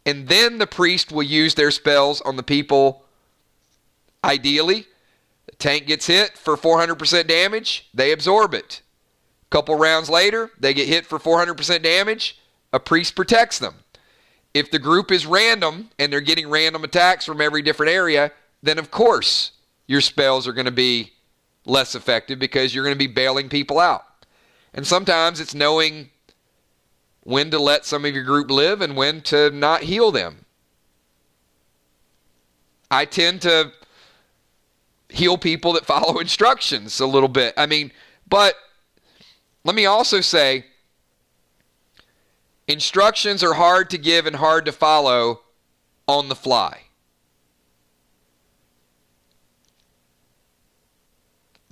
S1: And then the priest will use their spells on the people. Ideally, the tank gets hit for 400% damage. They absorb it. A couple rounds later, they get hit for 400% damage. A priest protects them. If the group is random and they're getting random attacks from every different area, then of course your spells are going to be less effective because you're going to be bailing people out. And sometimes it's knowing when to let some of your group live and when to not heal them. I tend to heal people that follow instructions a little bit. But let me also say, instructions are hard to give and hard to follow on the fly.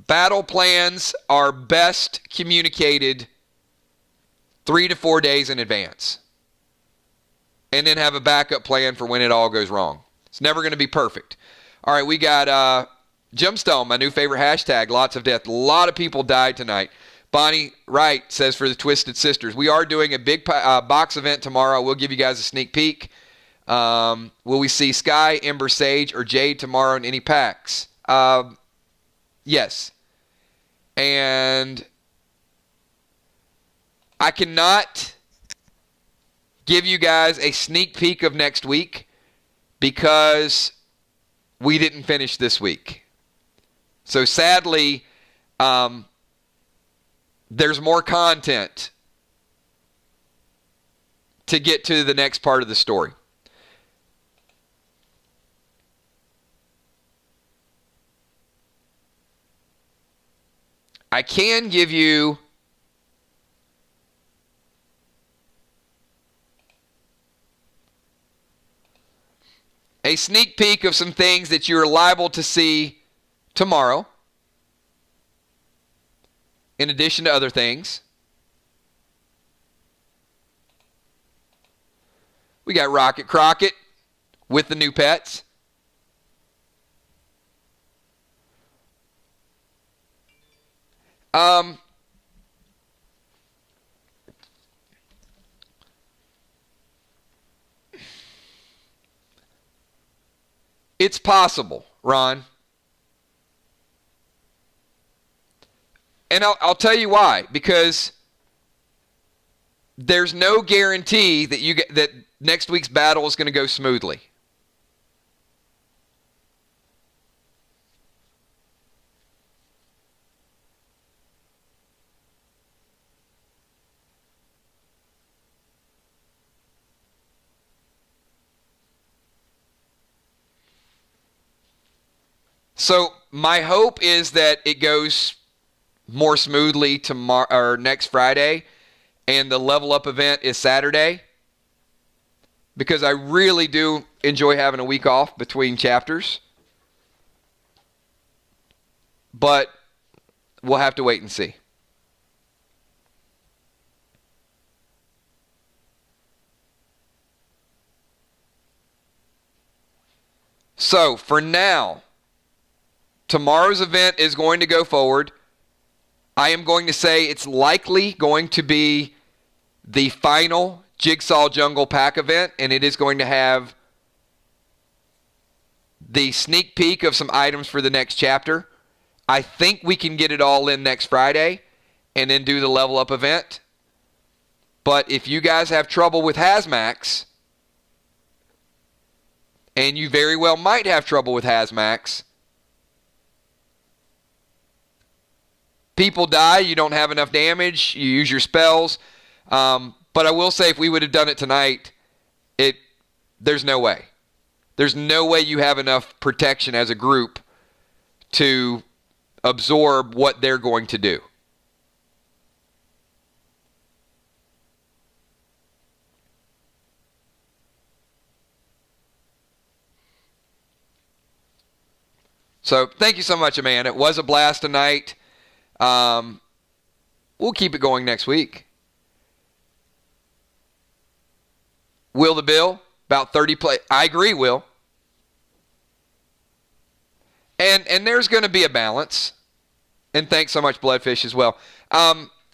S1: Battle plans are best communicated 3 to 4 days in advance. And then have a backup plan for when it all goes wrong. It's never going to be perfect. All right, we got Gemstone, my new favorite hashtag, lots of death. A lot of people died tonight. Bonnie Wright says for the Twisted Sisters, we are doing a big box event tomorrow. We'll give you guys a sneak peek. Will we see Sky, Ember, Sage, or Jade tomorrow in any packs? Yes. And I cannot give you guys a sneak peek of next week because we didn't finish this week. So sadly, there's more content to get to the next part of the story. I can give you a sneak peek of some things that you're liable to see tomorrow, in addition to other things. We got Rocket Crockett with the new pets. It's possible, Ron. And I'll tell you why. Because there's no guarantee that next week's battle is going to go smoothly. So my hope is that it goes more smoothly tomorrow or next Friday, and the level up event is Saturday, because I really do enjoy having a week off between chapters. But we'll have to wait and see. So for now, tomorrow's event is going to go forward. I am going to say it's likely going to be the final Jigsaw Jungle Pack event, and it is going to have the sneak peek of some items for the next chapter. I think we can get it all in next Friday and then do the level up event. But if you guys have trouble with Hazmax, and you very well might have trouble with Hazmax, people die, you don't have enough damage, you use your spells. But I will say, if we would have done it tonight, there's no way. There's no way you have enough protection as a group to absorb what they're going to do. So thank you so much, Amanda. It was a blast tonight. We'll keep it going next week. Will the Bill, about 30 play. I agree, Will. And there's going to be a balance. And thanks so much, Bloodfish, as well.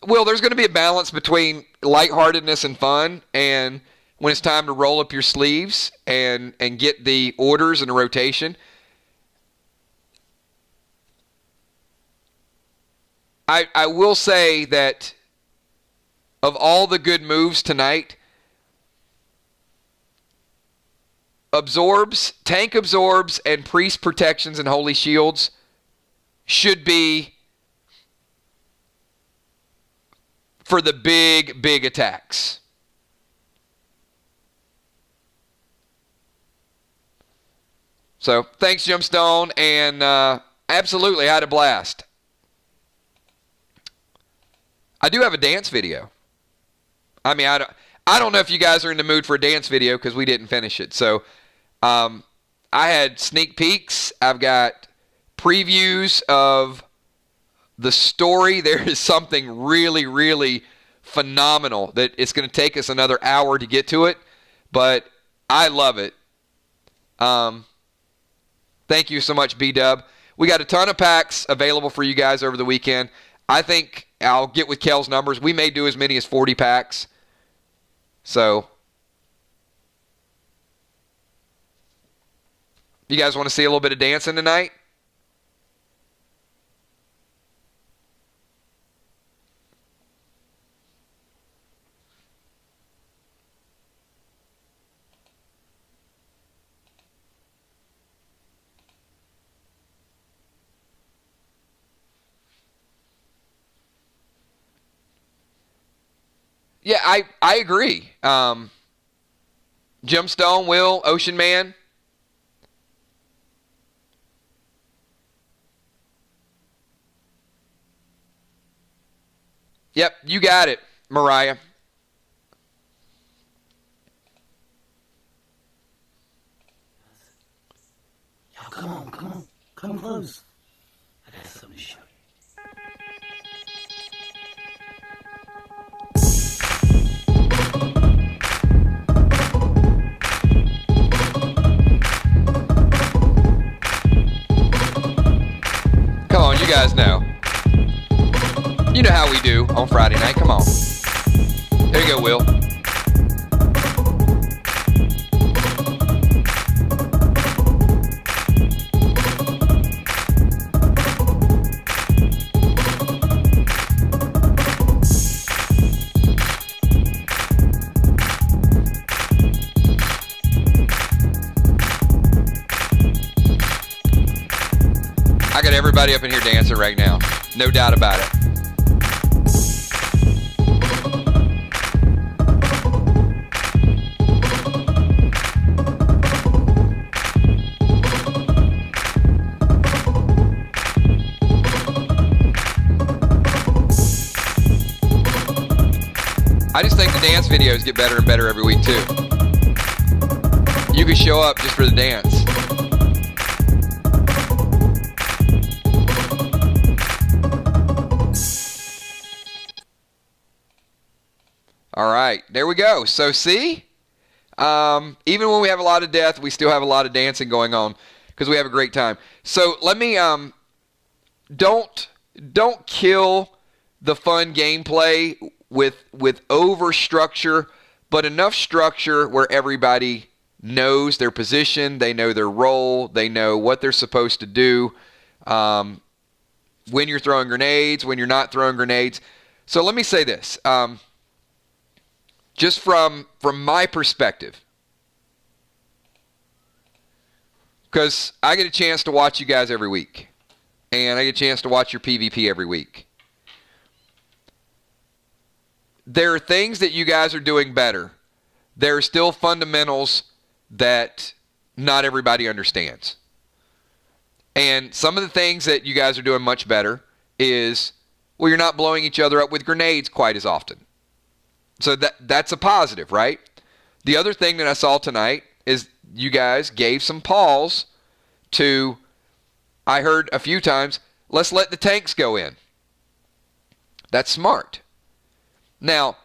S1: Will, there's going to be a balance between lightheartedness and fun, and when it's time to roll up your sleeves and get the orders and the rotation. I will say that of all the good moves tonight, tank absorbs, and priest protections and holy shields should be for the big attacks. So thanks, Gemstone, and absolutely, I had a blast. I do have a dance video. I mean, I don't know if you guys are in the mood for a dance video because we didn't finish it. So I had sneak peeks. I've got previews of the story. There is something really phenomenal that it's going to take us another hour to get to it, but I love it. Thank you so much, B-Dub. We got a ton of packs available for you guys over the weekend. I think I'll get with Kel's numbers. We may do as many as 40 packs. So, you guys want to see a little bit of dancing tonight? Yeah, I agree. Gemstone, Will, Ocean Man. Yep, you got it, Mariah.
S4: Y'all, come close. I got something to show you.
S1: Come on, you guys know. You know how we do on Friday night. Come on. There you go, Will. I got everybody up in here dancing right now. No doubt about it. I just think the dance videos get better and better every week too. You could show up just for the dance. All right, there we go. So see, even when we have a lot of death, we still have a lot of dancing going on because we have a great time. So let me don't kill the fun gameplay with over structure, but enough structure where everybody knows their position, they know their role, they know what they're supposed to do. When you're throwing grenades, when you're not throwing grenades. So let me say this. Just from my perspective, because I get a chance to watch you guys every week, and I get a chance to watch your PvP every week. There are things that you guys are doing better. There are still fundamentals that not everybody understands. And some of the things that you guys are doing much better is, well, you're not blowing each other up with grenades quite as often. So that's a positive, right? The other thing that I saw tonight is you guys gave some pause to, I heard a few times, let's let the tanks go in. That's smart. Now,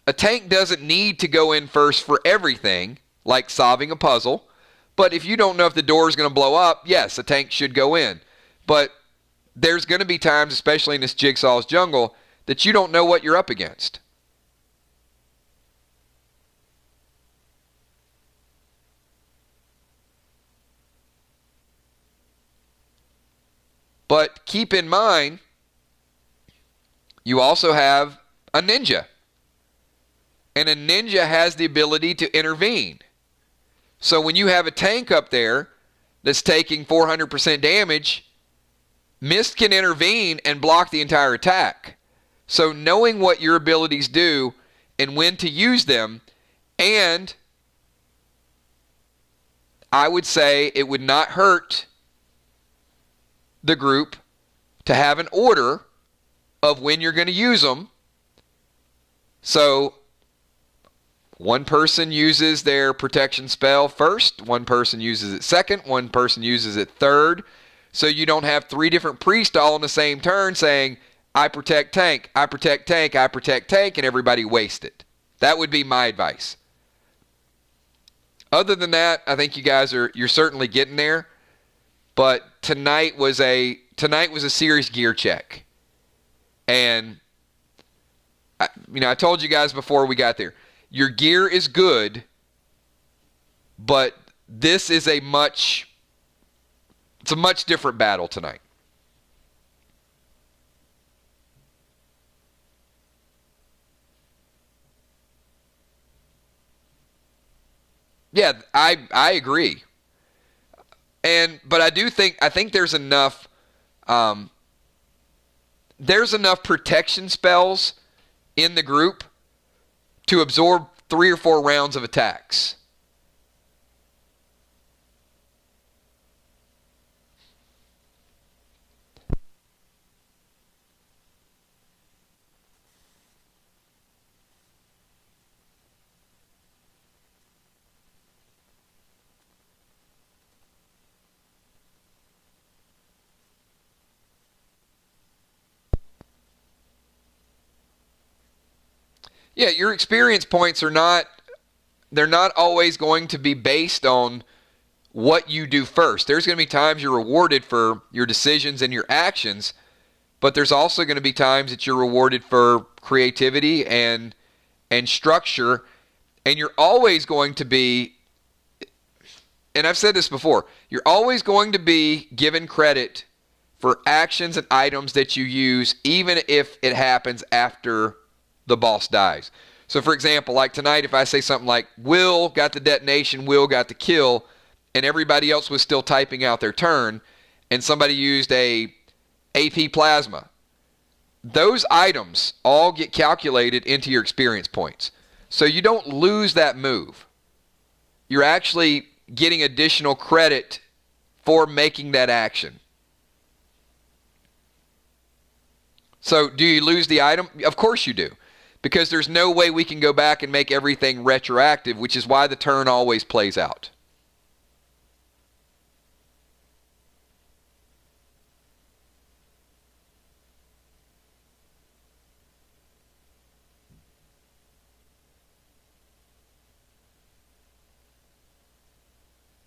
S1: a tank doesn't need to go in first for everything, like solving a puzzle. But if you don't know if the door is going to blow up, yes, a tank should go in. But there's going to be times, especially in this Jigsaw's jungle, that you don't know what you're up against. But keep in mind, you also have a ninja. And a ninja has the ability to intervene. So when you have a tank up there that's taking 400% damage, Mist can intervene and block the entire attack. So knowing what your abilities do and when to use them, and I would say it would not hurt the group to have an order of when you're going to use them. So one person uses their protection spell first, one person uses it second, one person uses it third. So you don't have 3 different priests all in the same turn saying, I protect tank, I protect tank, I protect tank, and everybody waste it. That would be my advice. Other than that, I think you guys you're certainly getting there. But tonight was a serious gear check. And I told you guys before we got there, your gear is good, but this is a much different battle tonight. Yeah, I agree. But I think there's enough protection spells in the group to absorb 3 or 4 rounds of attacks. Yeah, your experience points they're not always going to be based on what you do first. There's going to be times you're rewarded for your decisions and your actions, but there's also going to be times that you're rewarded for creativity and structure, and you're always going to be, and I've said this before, you're always going to be given credit for actions and items that you use, even if it happens after the boss dies. So for example, like tonight, if I say something like, Will got the detonation, Will got the kill, and everybody else was still typing out their turn, and somebody used a AP plasma, those items all get calculated into your experience points. So you don't lose that move. You're actually getting additional credit for making that action. So do you lose the item? Of course you do. Because there's no way we can go back and make everything retroactive, which is why the turn always plays out.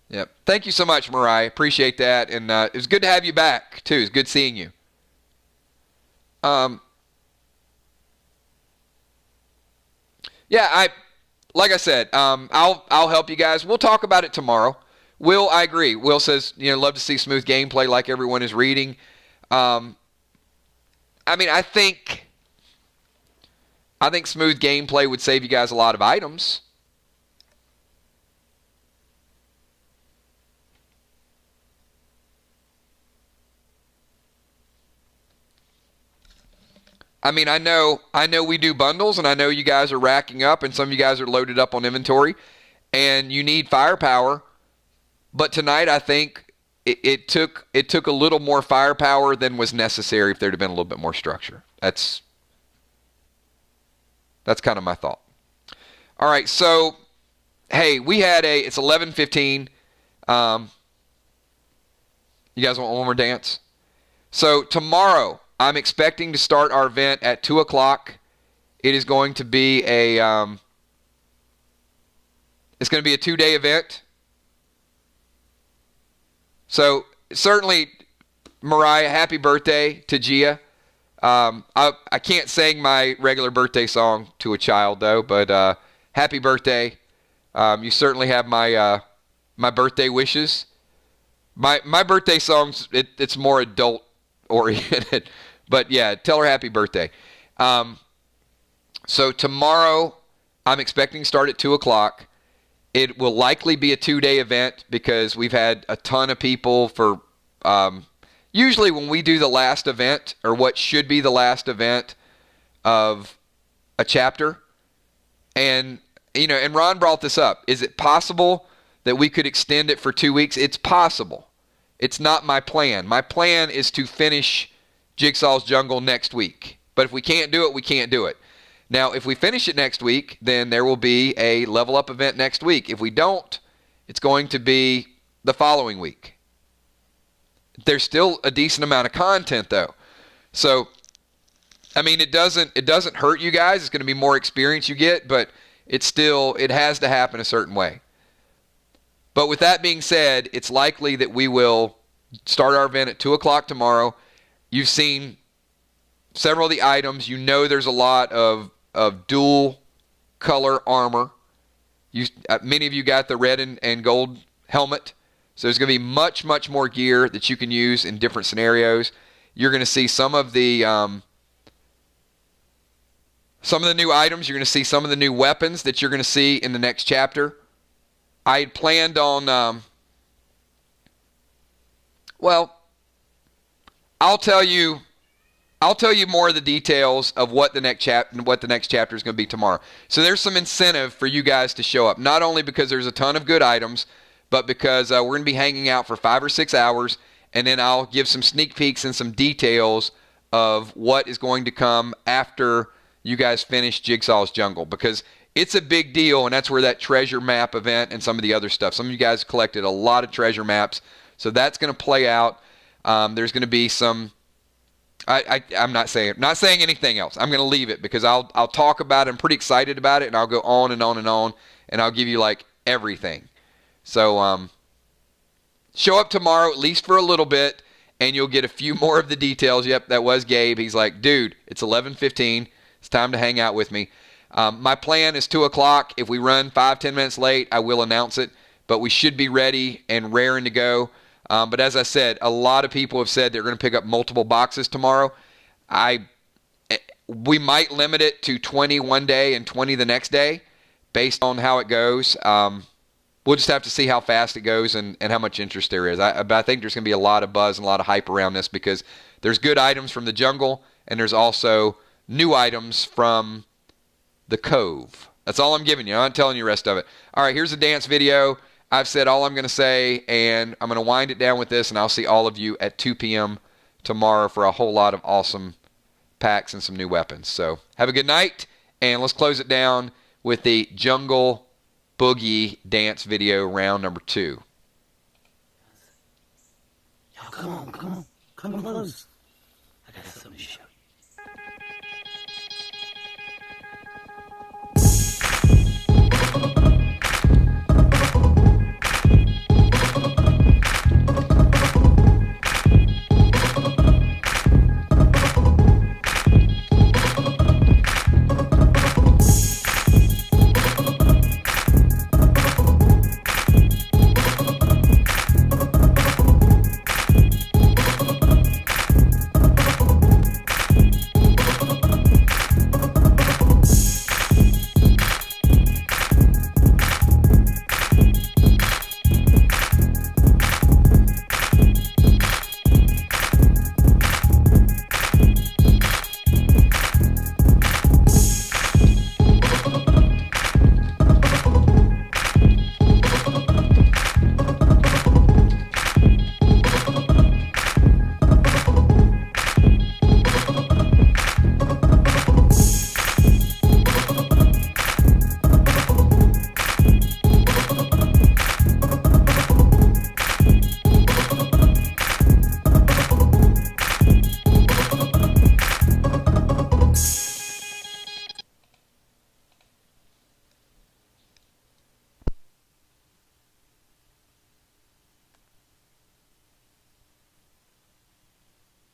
S1: Yep. Thank you so much, Mariah. Appreciate that. And it was good to have you back, too. It's good seeing you. Yeah, like I said, I'll help you guys. We'll talk about it tomorrow. Will, I agree. Will says, love to see smooth gameplay like everyone is reading. I think smooth gameplay would save you guys a lot of items. I know we do bundles, and I know you guys are racking up, and some of you guys are loaded up on inventory, and you need firepower. But tonight, I think it took a little more firepower than was necessary if there'd have been a little bit more structure. That's kind of my thought. All right, so hey, it's 11:15. You guys want one more dance? So tomorrow, I'm expecting to start our event at 2 o'clock. It is going to be a 2-day event. So certainly, Mariah, happy birthday to Gia. I can't sing my regular birthday song to a child though, but happy birthday. You certainly have my birthday wishes. My birthday songs, it's more adult oriented. But yeah, tell her happy birthday. So tomorrow, I'm expecting to start at 2 o'clock. It will likely be a 2-day event because we've had a ton of people for usually when we do the last event, or what should be the last event of a chapter. And, and Ron brought this up. Is it possible that we could extend it for 2 weeks? It's possible. It's not my plan. My plan is to finish Jigsaw's Jungle next week. But if we can't do it, we can't do it. Now, if we finish it next week, then there will be a level up event next week. If we don't, it's going to be the following week. There's still a decent amount of content, though. So, I mean, it doesn't hurt you guys. It's going to be more experience you get, but it has to happen a certain way. But with that being said, it's likely that we will start our event at 2 o'clock tomorrow. You've seen several of the items. You know there's a lot of dual color armor. Many of you got the red and gold helmet. So there's going to be much, much more gear that you can use in different scenarios. You're going to see some of the new items. You're going to see some of the new weapons that you're going to see in the next chapter. I had planned on, I'll tell you more of the details of what the next chapter is going to be tomorrow. So there's some incentive for you guys to show up, not only because there's a ton of good items, but because we're going to be hanging out for 5 or 6 hours, and then I'll give some sneak peeks and some details of what is going to come after you guys finish Jigsaw's Jungle, because it's a big deal, and that's where that treasure map event and some of the other stuff. Some of you guys collected a lot of treasure maps, so that's going to play out. There's going to be some. I'm not saying anything else. I'm going to leave it because I'll talk about it. I'm pretty excited about it, and I'll go on and on and on, and I'll give you like everything. So show up tomorrow at least for a little bit, and you'll get a few more of the details. Yep, that was Gabe. He's like, dude, it's 11:15. It's time to hang out with me. My plan is 2 o'clock. If we run 5-10 minutes late, I will announce it, but we should be ready and raring to go. But as I said, a lot of people have said they're going to pick up multiple boxes tomorrow. We might limit it to 20 one day and 20 the next day based on how it goes. We'll just have to see how fast it goes and how much interest there is. But I think there's going to be a lot of buzz and a lot of hype around this because there's good items from the jungle, and there's also new items from the cove. That's all I'm giving you. I'm not telling you the rest of it. All right, here's a dance video. I've said all I'm going to say, and I'm going to wind it down with this, and I'll see all of you at 2 p.m. tomorrow for a whole lot of awesome packs and some new weapons. So have a good night, and let's close it down with the Jungle Boogie dance video round number 2.
S4: Y'all, come on. Come close. I got something to show you.